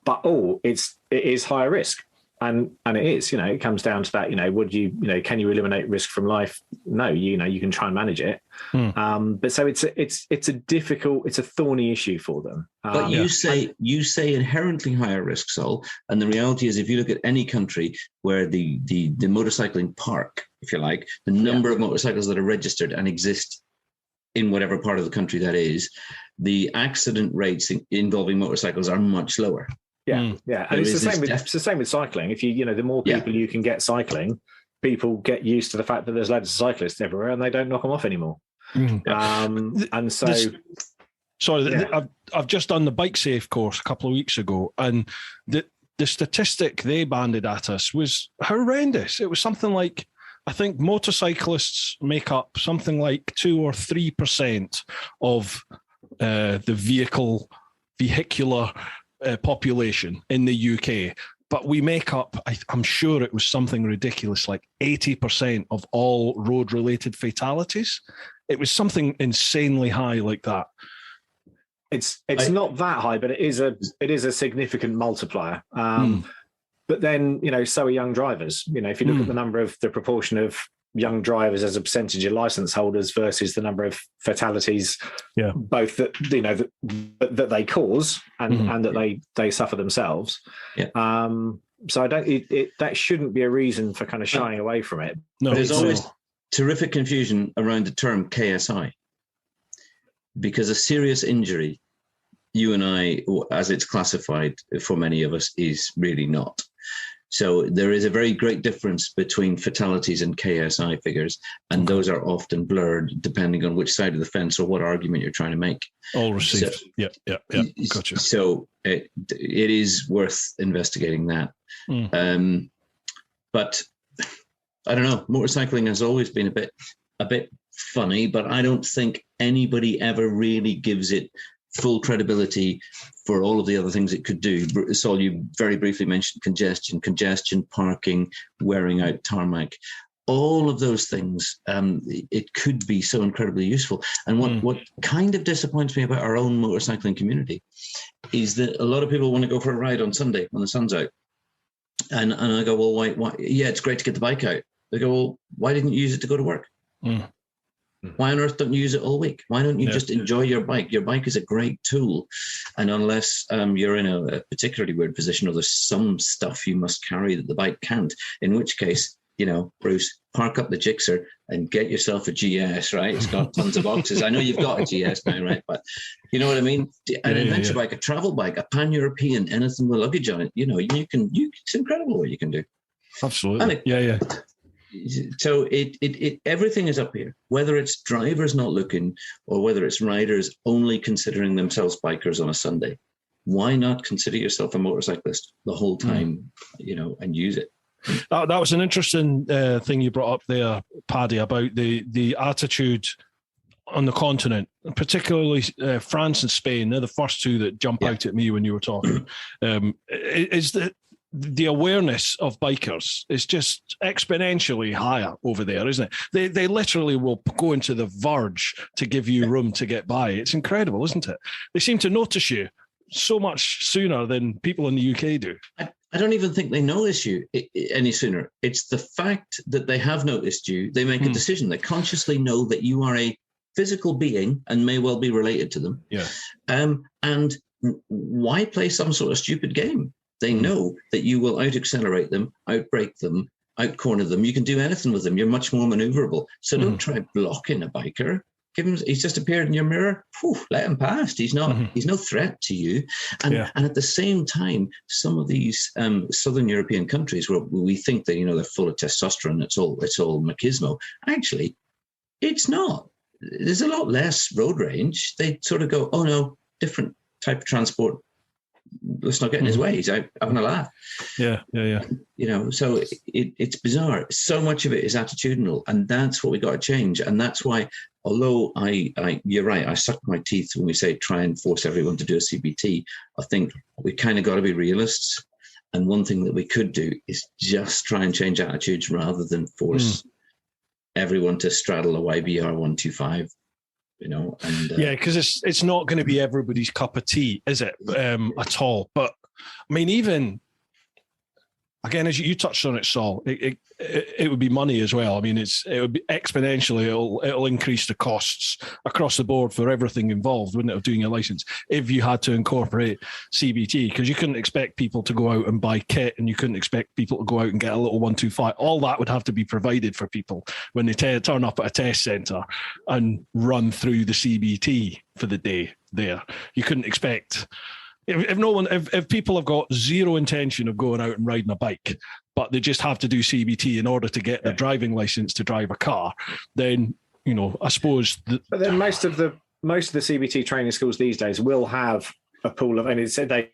[SPEAKER 2] But it is higher risk. And it is, it comes down to that, can you eliminate risk from life? No, you can try and manage it. But so it's a thorny issue for them.
[SPEAKER 3] But you say inherently higher risk, Saul. And the reality is, if you look at any country where the motorcycling park, if you like, the number of motorcycles that are registered and exist in whatever part of the country that is, the accident rates involving motorcycles are much lower.
[SPEAKER 2] Yeah. And it's the same with cycling. If the more people you can get cycling, people get used to the fact that there's loads of cyclists everywhere and they don't knock them off anymore. And so...
[SPEAKER 1] I've just done the Bike Safe course a couple of weeks ago, and the statistic they banded at us was horrendous. It was something like, I think motorcyclists make up something like 2 or 3% of the vehicular population in the UK, but we make up, I'm sure it was something ridiculous, like 80% of all road-related fatalities. It was something insanely high like that.
[SPEAKER 2] It's not that high, but it is a significant multiplier. But then, so are young drivers. If you look at the proportion of young drivers as a percentage of license holders versus the number of fatalities, both that that they cause and that they suffer themselves. So I don't. That shouldn't be a reason for kind of shying away from it.
[SPEAKER 3] No, there's always terrific confusion around the term KSI, because a serious injury, you and I, as it's classified for many of us, is really not. So there is a very great difference between fatalities and KSI figures, and those are often blurred depending on which side of the fence or what argument you're trying to make.
[SPEAKER 1] All received. So, yeah. Gotcha.
[SPEAKER 3] So it is worth investigating that. But I don't know. Motorcycling has always been a bit funny, but I don't think anybody ever really gives it full credibility for all of the other things it could do. Saul, you very briefly mentioned congestion, parking, wearing out tarmac, all of those things. It could be so incredibly useful. And what kind of disappoints me about our own motorcycling community is that a lot of people want to go for a ride on Sunday when the sun's out. And I go, well, why? Yeah, it's great to get the bike out. They go, well, why didn't you use it to go to work? Why on earth don't you use it all week? Why don't you just enjoy your bike? Your bike is a great tool. And unless you're in a particularly weird position or there's some stuff you must carry that the bike can't, in which case, Bruce, park up the Gixxer and get yourself a GS, right? It's got tons of boxes. I know you've got a GS now, right? But you know what I mean? An adventure bike, a travel bike, a pan-European, anything with luggage on it, it's incredible what you can do.
[SPEAKER 1] Absolutely.
[SPEAKER 3] So it everything is up here, whether it's drivers not looking or whether it's riders only considering themselves bikers on a Sunday. Why not consider yourself a motorcyclist the whole time, and use it?
[SPEAKER 1] That was an interesting thing you brought up there, Paddy, about the attitude on the continent, particularly France and Spain. They're the first two that jump out at me when you were talking. Is that the awareness of bikers is just exponentially higher over there, isn't it? They literally will go into the verge to give you room to get by. It's incredible, isn't it? They seem to notice you so much sooner than people in the UK do.
[SPEAKER 3] I don't even think they notice you any sooner. It's the fact that they have noticed you. They make a decision. They consciously know that you are a physical being and may well be related to them.
[SPEAKER 1] Yeah.
[SPEAKER 3] And why play some sort of stupid game? They know that you will out-accelerate them, out-brake them, out-corner them. You can do anything with them. You're much more maneuverable. So don't try blocking a biker. He's just appeared in your mirror. Let him past. He's no threat to you. And at the same time, some of these southern European countries where we think that they're full of testosterone, it's all machismo. Actually, it's not. There's a lot less road rage. They sort of go, oh no, different type of transport. Let's not get in his way. He's out having a laugh.
[SPEAKER 1] Yeah.
[SPEAKER 3] So it's bizarre. So much of it is attitudinal, and that's what we got to change. And that's why, although you're right, I suck my teeth when we say try and force everyone to do a CBT. I think we kind of got to be realists. And one thing that we could do is just try and change attitudes rather than force everyone to straddle a YBR 125. And
[SPEAKER 1] because it's not going to be everybody's cup of tea, is it? At all. But I mean, even again, as you touched on it, Saul, it would be money as well. I mean, it would be exponentially. It'll increase the costs across the board for everything involved, wouldn't it, of doing a license if you had to incorporate CBT? Because you couldn't expect people to go out and buy kit, and you couldn't expect people to go out and get a little 125. All that would have to be provided for people when they turn up at a test centre and run through the CBT for the day. There, you couldn't expect. If people have got zero intention of going out and riding a bike, but they just have to do CBT in order to get their driving license to drive a car, then I suppose.
[SPEAKER 2] But then most of the CBT training schools these days will have a pool of, and it said they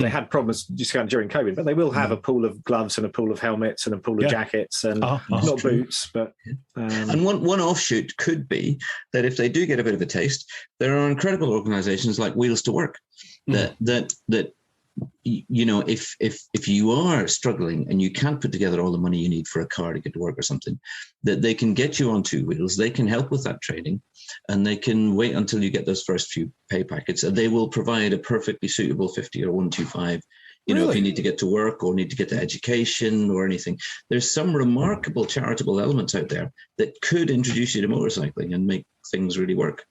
[SPEAKER 2] had problems just kind of during COVID, but they will have a pool of gloves and a pool of helmets and a pool of jackets and not boots, but.
[SPEAKER 3] And one offshoot could be that if they do get a bit of a taste, there are incredible organisations like Wheels to Work that if you are struggling and you can't put together all the money you need for a car to get to work or something, that they can get you on two wheels. They can help with that training, and they can wait until you get those first few pay packets, and they will provide a perfectly suitable 50 or 125. If you need to get to work or need to get to education or anything. There's some remarkable charitable elements out there that could introduce you to motorcycling and make things really work.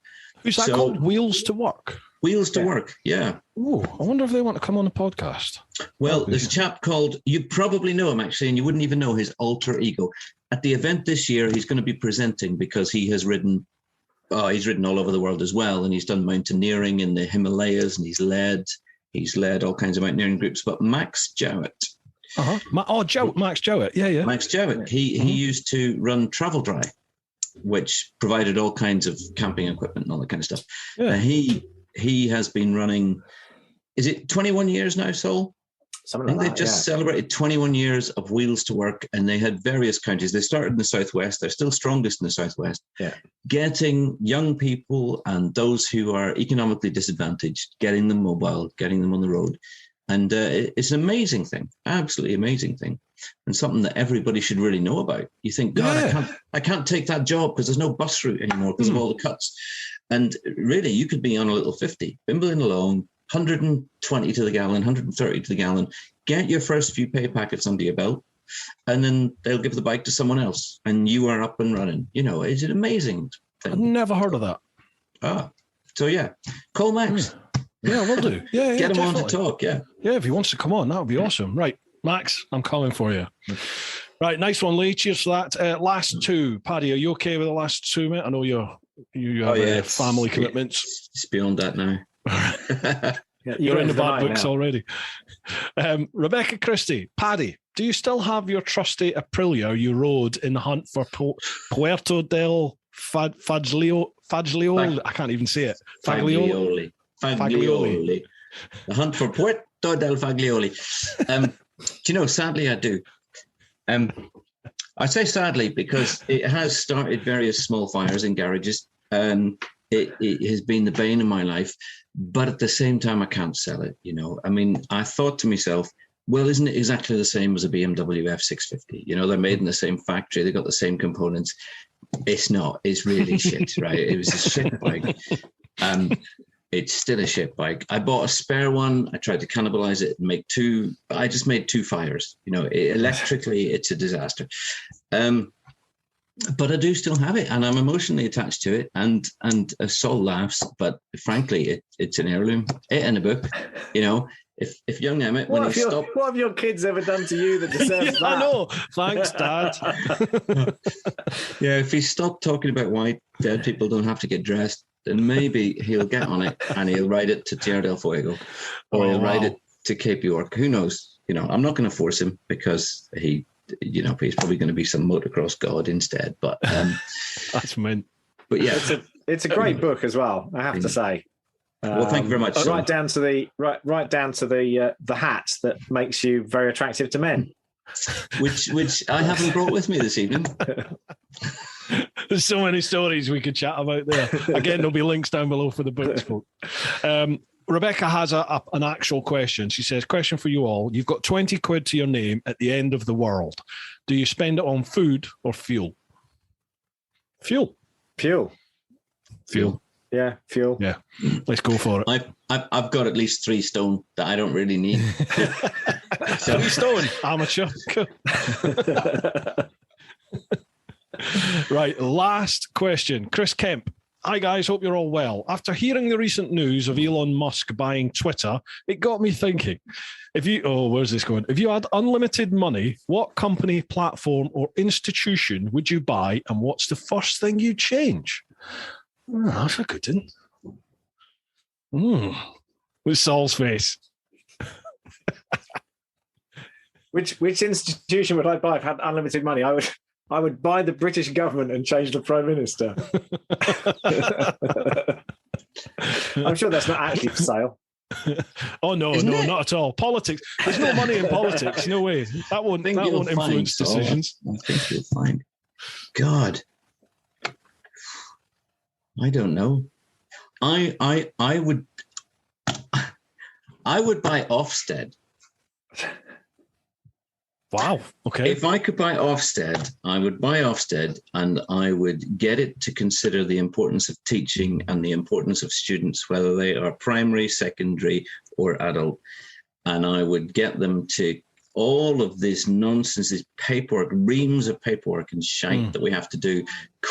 [SPEAKER 1] Is that called Wheels to Work?
[SPEAKER 3] Wheels to Work, yeah.
[SPEAKER 1] Oh, I wonder if they want to come on the podcast.
[SPEAKER 3] Well, there's a chap called, you probably know him actually, and you wouldn't even know his alter ego. At the event this year, he's going to be presenting because he has ridden, he's ridden all over the world as well, and he's done mountaineering in the Himalayas, and he's led all kinds of mountaineering groups. But Max Jowett.
[SPEAKER 1] Max Jowett, yeah.
[SPEAKER 3] Max Jowett, he used to run Travel Dry, which provided all kinds of camping equipment and all that kind of stuff. Yeah. He has been running, is it 21 years now, Saul?
[SPEAKER 2] Something like that,
[SPEAKER 3] they just celebrated 21 years of Wheels to Work, and they had various counties. They started in the Southwest. They're still strongest in the Southwest. Yeah. Getting young people and those who are economically disadvantaged, getting them mobile, getting them on the road. And it's an amazing thing, absolutely amazing thing, and something that everybody should really know about. You think, God, I can't take that job because there's no bus route anymore because of all the cuts. And really, you could be on a little 50, bimbling along, 120 to the gallon, 130 to the gallon, get your first few pay packets under your belt, and then they'll give the bike to someone else, and you are up and running. It's an amazing thing.
[SPEAKER 1] I've never heard of that.
[SPEAKER 3] So yeah, call Max.
[SPEAKER 1] Yeah, we'll do. Yeah,
[SPEAKER 3] get him on to talk. Yeah,
[SPEAKER 1] if he wants to come on, that would be awesome. Right, Max, I'm coming for you. Right, nice one, Lee. Cheers for that. Last two, Paddy. Are you okay with the last 2 minutes? I know you have family commitments.
[SPEAKER 3] It's beyond that now.
[SPEAKER 1] You're in the bad books now already. Rebecca Christie, Paddy, do you still have your trusty Aprilia you rode in the hunt for Puerto del Faglioli? I can't even say it.
[SPEAKER 3] Faglioli. The hunt for Puerto del Faglioli. Sadly I do. I say sadly because it has started various small fires in garages. It has been the bane of my life, but at the same time, I can't sell it. I thought to myself, well, isn't it exactly the same as a BMW F650? They're made in the same factory. They got the same components. It's not. It's really shit, right? It was a shit bike. It's still a shit bike. I bought a spare one. I tried to cannibalize it and make two. I just made two fires. Electrically, it's a disaster. But I do still have it, and I'm emotionally attached to it. And Saul laughs, but frankly, it's an heirloom. It and a book. If young Emmett, when he stopped,
[SPEAKER 2] what have your kids ever done to you that deserves that?
[SPEAKER 1] I know. Thanks, Dad.
[SPEAKER 3] Yeah, if he stopped talking about why dead people don't have to get dressed, then maybe he'll get on it and he'll ride it to Tierra del Fuego, or he'll ride it to Cape York. Who knows? I'm not going to force him because he's probably going to be some motocross god instead. But
[SPEAKER 1] that's meant.
[SPEAKER 3] But yeah,
[SPEAKER 2] it's a great book as well, I have to say.
[SPEAKER 3] Well, thank you very much.
[SPEAKER 2] Right down to the hat that makes you very attractive to men,
[SPEAKER 3] which I haven't brought with me this evening.
[SPEAKER 1] There's so many stories we could chat about there. Again, there'll be links down below for the books, folks. Rebecca has an actual question. She says, question for you all. You've got 20 quid to your name at the end of the world. Do you spend it on food or fuel? Fuel.
[SPEAKER 2] Fuel. Yeah, fuel.
[SPEAKER 1] Yeah, let's go for it.
[SPEAKER 3] I've got at least 3 stone that I don't really need.
[SPEAKER 1] 3 stone, amateur. Right, last question. Chris Kemp. Hi guys, hope you're all well. After hearing the recent news of Elon Musk buying Twitter, it got me thinking. Where's this going? If you had unlimited money, what company, platform, or institution would you buy, and what's the first thing you'd change? Oh, that's a good one. With Saul's face.
[SPEAKER 2] Which institution would I buy if I had unlimited money? I would buy the British government and change the Prime Minister. I'm sure that's not actually for sale.
[SPEAKER 1] Oh no, not at all. Politics. There's no money in politics. No way. That won't influence decisions.
[SPEAKER 3] I think you'll find. God, I don't know. I would buy Ofsted.
[SPEAKER 1] Wow. Okay.
[SPEAKER 3] If I could buy Ofsted, I would buy Ofsted, and I would get it to consider the importance of teaching and the importance of students, whether they are primary, secondary, or adult. And I would get them to all of this nonsense, this paperwork, reams of paperwork and shite that we have to do,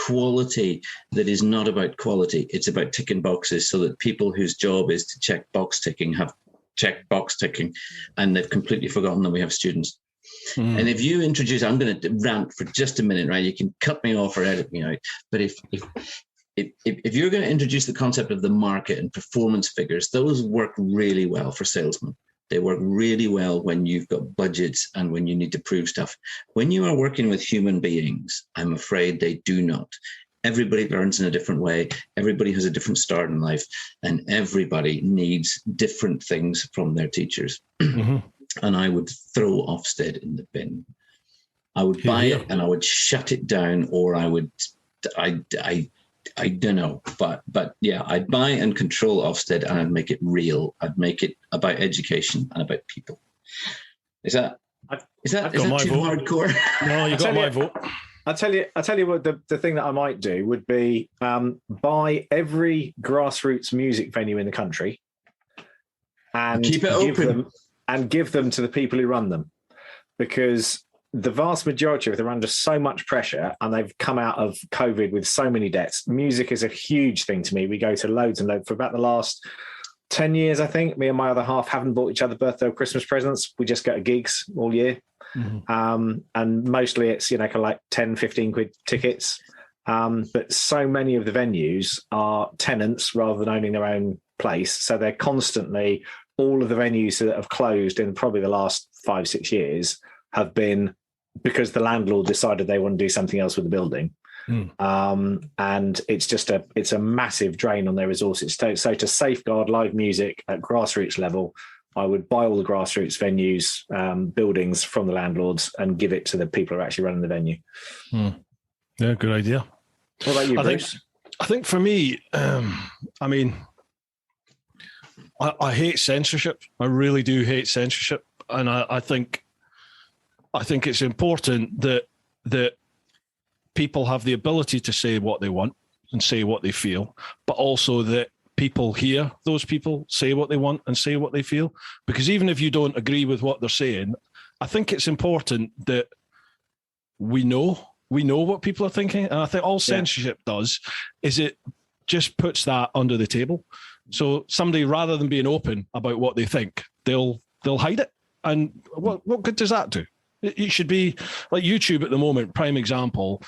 [SPEAKER 3] quality that is not about quality. It's about ticking boxes so that people whose job is to check box ticking have checked box ticking, and they've completely forgotten that we have students. And if you introduce, I'm going to rant for just a minute, right? You can cut me off or edit me out. But if you're going to introduce the concept of the market and performance figures, those work really well for salesmen. They work really well when you've got budgets and when you need to prove stuff. When you are working with human beings, I'm afraid they do not. Everybody learns in a different way. Everybody has a different start in life, and everybody needs different things from their teachers. And I would throw Ofsted in the bin. I would buy it and I would shut it down, or I don't know. But yeah, I'd buy and control Ofsted, and I'd make it real. I'd make it about education and about people. Is that too hardcore?
[SPEAKER 1] No, you got my vote.
[SPEAKER 2] I'll tell you what the thing that I might do would be buy every grassroots music venue in the country and
[SPEAKER 3] keep it open.
[SPEAKER 2] Give them to the people who run them, because the vast majority of them are under so much pressure, and they've come out of COVID with so many debts. Music is a huge thing to me. We go to loads and loads. For about the last 10 years, I think, me and my other half haven't bought each other birthday or Christmas presents. We just go to gigs all year. And mostly it's, kind of like 10, 15 quid tickets. But so many of the venues are tenants rather than owning their own place. So they're constantly... all of the venues that have closed in probably the last 5-6 years have been because the landlord decided they want to do something else with the building. And it's a massive drain on their resources. So to safeguard live music at grassroots level, I would buy all the grassroots venues, buildings from the landlords, and give it to the people who are actually running the venue.
[SPEAKER 1] Yeah, good idea.
[SPEAKER 2] What about you, Bruce?
[SPEAKER 1] I think for me, I hate censorship. I really do hate censorship, and I think it's important that people have the ability to say what they want and say what they feel, but also that people hear those people say what they want and say what they feel. Because even if you don't agree with what they're saying, I think it's important that we know what people are thinking. And I think all censorship does is it just puts that under the table. So somebody, rather than being open about what they think, they'll hide it. And what good does that do? It should be like YouTube at the moment, prime example.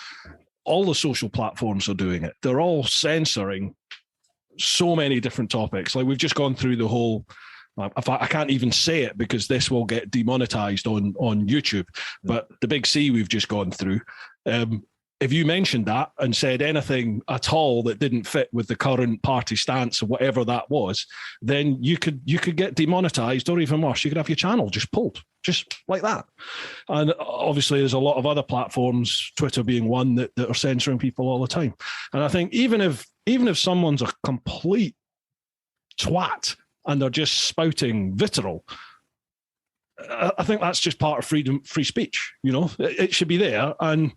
[SPEAKER 1] All the social platforms are doing it. They're all censoring so many different topics. Like we've just gone through the whole, I can't even say it because this will get demonetized on YouTube, but the big C we've just gone through. If you mentioned that and said anything at all that didn't fit with the current party stance or whatever that was, then you could get demonetized, or even worse, you could have your channel just pulled, just like that. And obviously there's a lot of other platforms, Twitter being one, that are censoring people all the time. And I think even if someone's a complete twat and they're just spouting vitriol, I think that's just part of free speech. You know, it should be there, and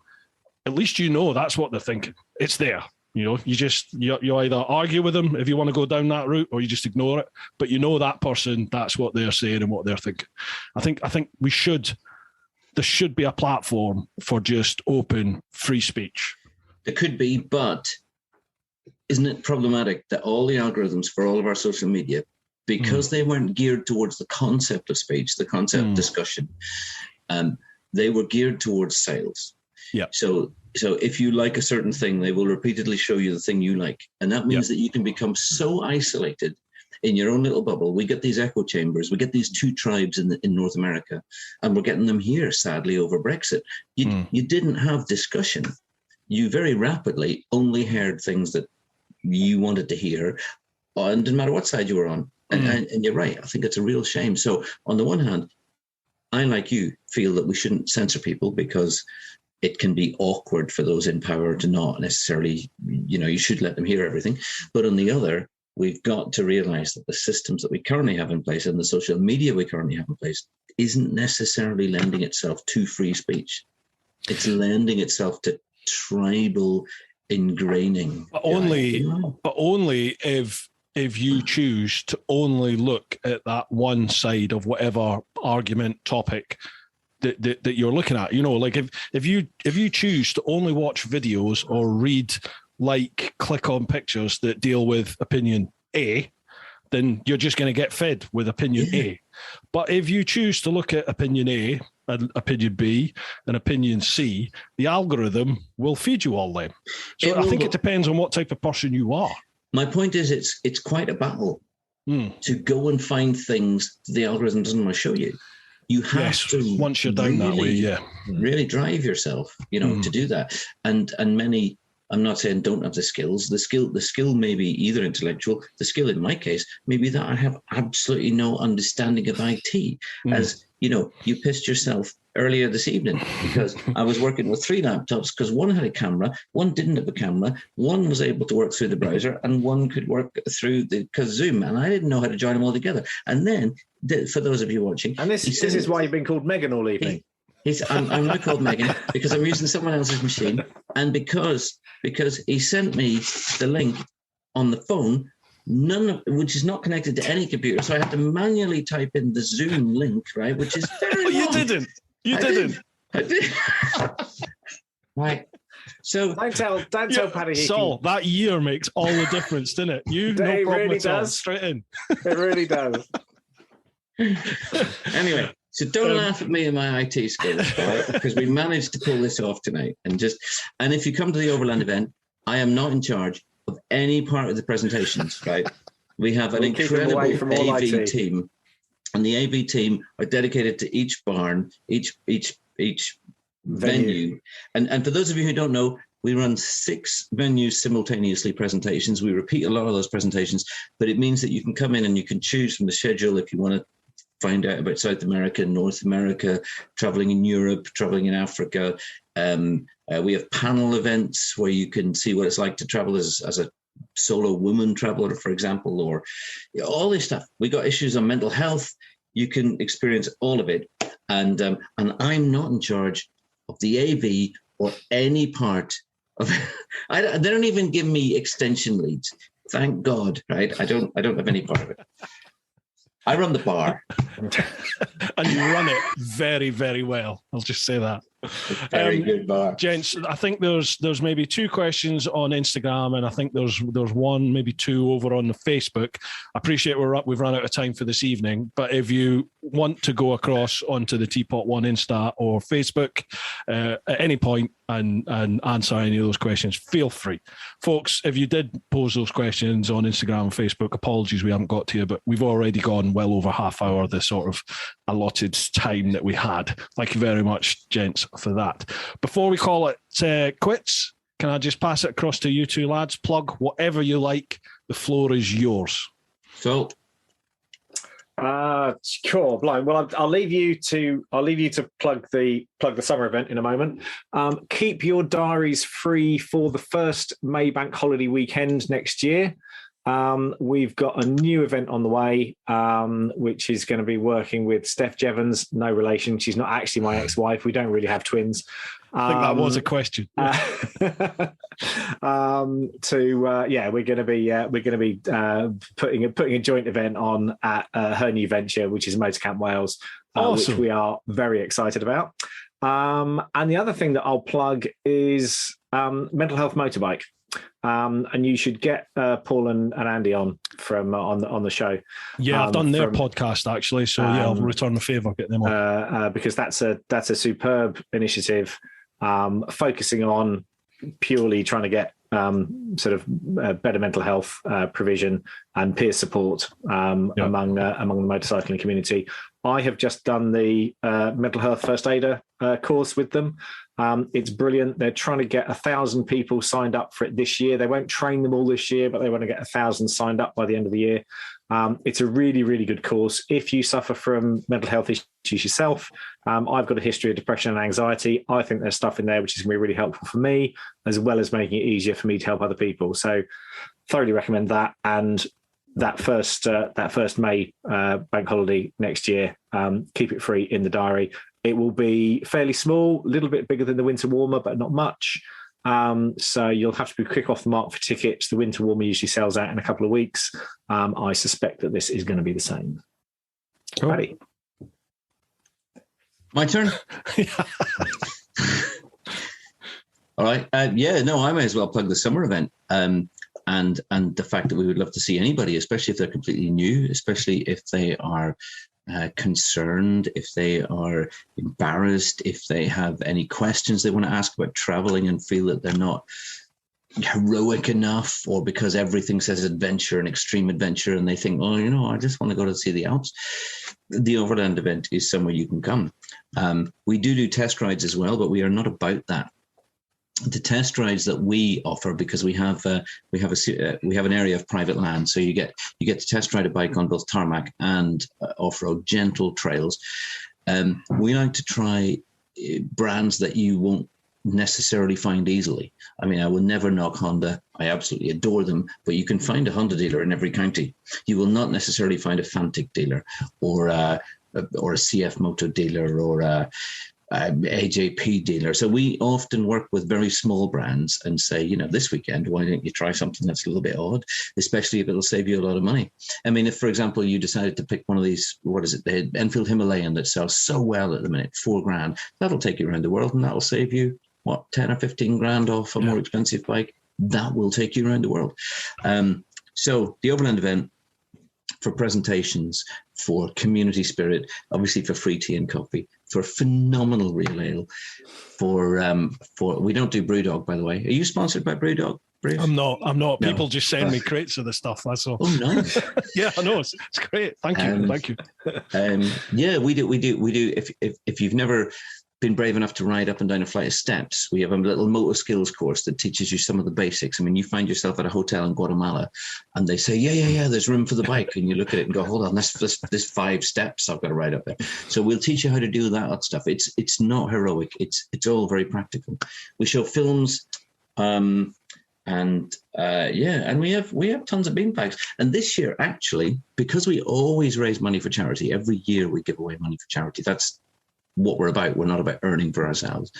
[SPEAKER 1] at least you know that's what they're thinking. It's there. You know, you either argue with them if you want to go down that route, or you just ignore it. But you know that person, that's what they're saying and what they're thinking. I think there should be a platform for just open free speech.
[SPEAKER 3] There could be, but isn't it problematic that all the algorithms for all of our social media, because they weren't geared towards the concept of speech, the concept of discussion, they were geared towards sales.
[SPEAKER 1] Yeah.
[SPEAKER 3] So if you like a certain thing, they will repeatedly show you the thing you like. And that means that you can become so isolated in your own little bubble. We get these echo chambers. We get these two tribes in North America, and we're getting them here, sadly, over Brexit. You didn't have discussion. You very rapidly only heard things that you wanted to hear, and it didn't matter what side you were on. And you're right. I think it's a real shame. So on the one hand, I, like you, feel that we shouldn't censor people because it can be awkward for those in power to not necessarily, you should let them hear everything. But on the other, we've got to realize that the systems that we currently have in place and the social media we currently have in place isn't necessarily lending itself to free speech. It's lending itself to tribal ingraining.
[SPEAKER 1] But only if you choose to only look at that one side of whatever argument topic that you're looking at. Like if you choose to only watch videos or read, click on pictures that deal with opinion A, then you're just going to get fed with opinion A. But if you choose to look at opinion A and opinion B and opinion C, the algorithm will feed you all them. So I think it depends on what type of person you are.
[SPEAKER 3] My point is it's quite a battle to go and find things the algorithm doesn't want to show you. You have to,
[SPEAKER 1] once you're down that way,
[SPEAKER 3] really drive yourself, to do that. And many, I'm not saying don't have the skills. The skill may be either intellectual. The skill in my case may be that I have absolutely no understanding of IT. As you pissed yourself earlier this evening because I was working with 3 laptops because one had a camera, one didn't have a camera, one was able to work through the browser, and one could work through Zoom, and I didn't know how to join them all together. And then, for those of you watching,
[SPEAKER 2] and this is why you've been called Megan all evening.
[SPEAKER 3] I'm not called Megan because I'm using someone else's machine, and because he sent me the link on the phone, which is not connected to any computer, so I had to manually type in the Zoom link, right? Which is very long.
[SPEAKER 1] You didn't.
[SPEAKER 3] I did. Right. So
[SPEAKER 2] don't tell Paddy.
[SPEAKER 1] Saul, that year makes all the difference, doesn't it? You no problem
[SPEAKER 2] really
[SPEAKER 1] at all.
[SPEAKER 2] Does.
[SPEAKER 1] Straight in.
[SPEAKER 2] It really does.
[SPEAKER 3] Anyway, so don't laugh at me and my IT skills, right? Because we managed to pull this off tonight. And if you come to the Overland event, I am not in charge of any part of the presentations, right? We have an incredible AV team. And the AV team are dedicated to each barn, each venue. And for those of you who don't know, we run 6 venues simultaneously presentations. We repeat a lot of those presentations, but it means that you can come in and you can choose from the schedule if you want to find out about South America, North America, traveling in Europe, traveling in Africa. We have panel events where you can see what it's like to travel as a solo woman traveler, for example, or all this stuff. We got issues on mental health. You can experience all of it. And I'm not in charge of the AV or any part of they don't even give me extension leads. Thank God, right? I don't have any part of it. I run the bar.
[SPEAKER 1] And you run it very, very well. I'll just say that.
[SPEAKER 3] Very good bar.
[SPEAKER 1] Gents, I think there's maybe 2 questions on Instagram, and I think there's 1, maybe 2 over on the Facebook. I appreciate we've run out of time for this evening, but if you want to go across onto the TeapotOne Insta or Facebook at any point and answer any of those questions, feel free. Folks, if you did pose those questions on Instagram and Facebook, apologies we haven't got to you, but we've already gone well over half hour, the sort of allotted time that we had. Thank you very much, gents, for that. Before we call it quits, can I just pass it across to you 2 lads? Plug whatever you like. The floor is yours.
[SPEAKER 3] So,
[SPEAKER 2] Cool. Blind. Well, I'll leave you to plug the summer event in a moment. Keep your diaries free for the first May bank holiday weekend next year. we've got a new event on the way, which is going to be working with Steph Jeavons. No relation. She's not actually my ex-wife. We don't really have twins.
[SPEAKER 1] I think that was a question.
[SPEAKER 2] We're going to be putting a joint event on at her new venture, which is Motor Camp Wales,
[SPEAKER 1] Awesome.
[SPEAKER 2] which we are very excited about. And the other thing that I'll plug is Mental Health Motorbike. And you should get Paul and Andy on the show.
[SPEAKER 1] Yeah, I've done their podcast actually, so I'll return the favour, get them on.
[SPEAKER 2] Because that's a superb initiative, focusing on purely trying to get sort of better mental health provision and peer support among the motorcycling community. I have just done the mental health first aider course with them. It's brilliant. They're trying to get 1,000 people signed up for it this year. They won't train them all this year, but they want to get 1,000 signed up by the end of the year. It's a really, really good course. If you suffer from mental health issues yourself, I've got a history of depression and anxiety. I think there's stuff in there which is going to be really helpful for me, as well as making it easier for me to help other people. So thoroughly recommend that. And that first May bank holiday next year, keep it free in the diary. It will be fairly small, a little bit bigger than the Winter Warmer, but not much. So you'll have to be quick off the mark for tickets. The Winter Warmer usually sells out in a couple of weeks. I suspect that this is going to be the same.
[SPEAKER 1] Cool.
[SPEAKER 2] Paddy.
[SPEAKER 3] My turn. All right. I may as well plug the summer event. And the fact that we would love to see anybody, especially if they're completely new, especially if they are concerned, if they are embarrassed, if they have any questions they want to ask about traveling and feel that they're not heroic enough, or because everything says adventure and extreme adventure and they think, I just want to go to see the Alps. The Overland event is somewhere you can come. We do test rides as well, but we are not about that. The test rides that we offer, because we have an area of private land, so you get to test ride a bike on both tarmac and off-road gentle trails. We like to try brands that you won't necessarily find easily. I mean, I will never knock Honda. I absolutely adore them, but you can find a Honda dealer in every county. You will not necessarily find a Fantic dealer or a CF Moto dealer or a AJP dealer. So we often work with very small brands and say, this weekend, why don't you try something that's a little bit odd, especially if it'll save you a lot of money. I mean, if, for example, you decided to pick one of these, the Enfield Himalayan that sells so well at the minute, $4,000, that'll take you around the world and that'll save you, 10 or 15 grand off a more expensive bike. That will take you around the world. So the Overland event, for presentations, for community spirit, obviously for free tea and coffee, for phenomenal real ale, for we don't do Brewdog, by the way. Are you sponsored by Brewdog, Bruce?
[SPEAKER 1] I'm not. No. People just send me
[SPEAKER 3] Right.
[SPEAKER 1] crates of the stuff. That's all.
[SPEAKER 3] Oh, nice.
[SPEAKER 1] Yeah, I know. It's great. Thank you.
[SPEAKER 3] We do. If you've never been brave enough to ride up and down a flight of steps, we have a little motor skills course that teaches you some of the basics. I mean, you find yourself at a hotel in Guatemala and they say, yeah, there's room for the bike. And you look at it and go, hold on, this 5 steps I've got to ride up there. So we'll teach you how to do that stuff. It's not heroic. It's all very practical. We show films, and we have tons of bean bags. And this year, actually, because we always raise money for charity, every year we give away money for charity. That's what we're about. We're not about earning for ourselves.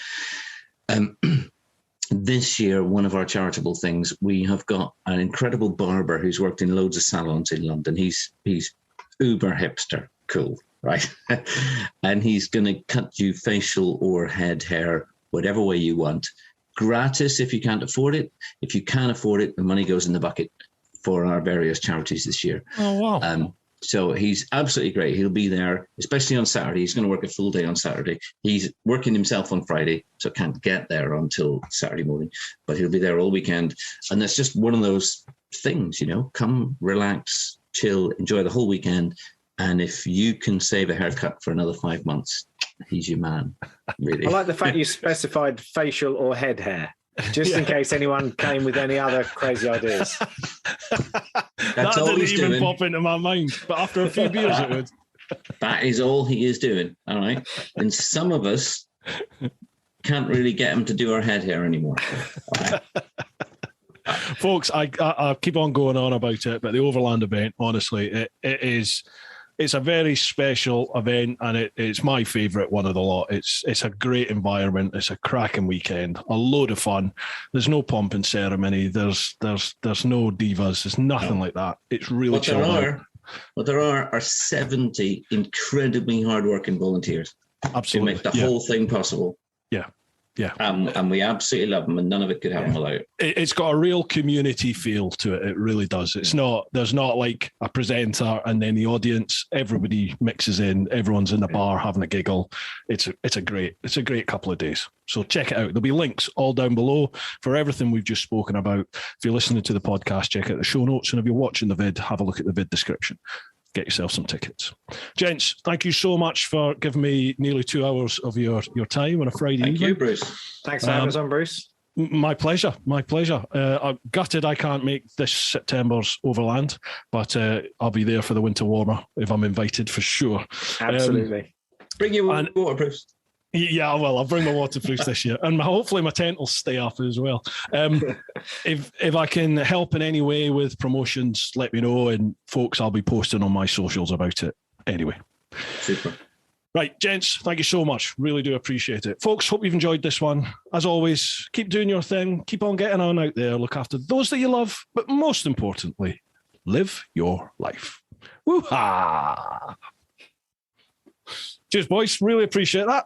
[SPEAKER 3] This year, one of our charitable things, we have got an incredible barber who's worked in loads of salons in London. He's uber hipster, cool, right? And he's going to cut you facial or head hair, whatever way you want, gratis if you can't afford it. If you can afford it, the money goes in the bucket for our various charities this year.
[SPEAKER 1] Oh, wow.
[SPEAKER 3] So he's absolutely great. He'll be there, especially on Saturday. He's going to work a full day on Saturday. He's working himself on Friday, so can't get there until Saturday morning. But he'll be there all weekend. And that's just one of those things, come, relax, chill, enjoy the whole weekend. And if you can save a haircut for another 5 months, he's your man, really.
[SPEAKER 2] I like the fact you specified facial or head hair, just in case anyone came with any other crazy ideas.
[SPEAKER 3] That's
[SPEAKER 1] that
[SPEAKER 3] all
[SPEAKER 1] didn't
[SPEAKER 3] he's
[SPEAKER 1] even
[SPEAKER 3] doing.
[SPEAKER 1] pop into my mind, but after a few beers it would.
[SPEAKER 3] That is all he is doing, all right? And some of us can't really get him to do our head hair anymore. All right?
[SPEAKER 1] Folks, I keep on going on about it, but the Overland event, honestly, it's a very special event, and it's my favourite one of the lot. It's a great environment. It's a cracking weekend, a load of fun. There's no pomp and ceremony. There's no divas. There's nothing like that. It's really chill.
[SPEAKER 3] What there are 70 incredibly hardworking volunteers.
[SPEAKER 1] Absolutely.
[SPEAKER 3] To make the whole thing possible.
[SPEAKER 1] Yeah. Yeah.
[SPEAKER 3] And we absolutely love them, and none of it could happen without it.
[SPEAKER 1] It's got a real community feel to it. It really does. There's not like a presenter and then the audience. Everybody mixes in. Everyone's in the bar having a giggle. It's a great couple of days. So check it out. There'll be links all down below for everything we've just spoken about. If you're listening to the podcast, check out the show notes. And if you're watching the vid, have a look at the vid description. Get yourself some tickets. Gents, thank you so much for giving me nearly 2 hours of your time on a Friday evening.
[SPEAKER 3] Thank you, Bruce.
[SPEAKER 2] Thanks for having us on, Bruce.
[SPEAKER 1] My pleasure. I'm gutted I can't make this September's Overland, but I'll be there for the winter warmer if I'm invited, for sure.
[SPEAKER 2] Absolutely.
[SPEAKER 3] Bring your water, Bruce.
[SPEAKER 1] Yeah, well, I'll bring my waterproof this year, and hopefully my tent will stay up as well. If I can help in any way with promotions, let me know, and folks, I'll be posting on my socials about it anyway.
[SPEAKER 3] Super.
[SPEAKER 1] Right, gents, thank you so much. Really do appreciate it. Folks, hope you've enjoyed this one. As always, keep doing your thing. Keep on getting on out there. Look after those that you love, but most importantly, live your life. Woo-ha! Cheers, boys. Really appreciate that.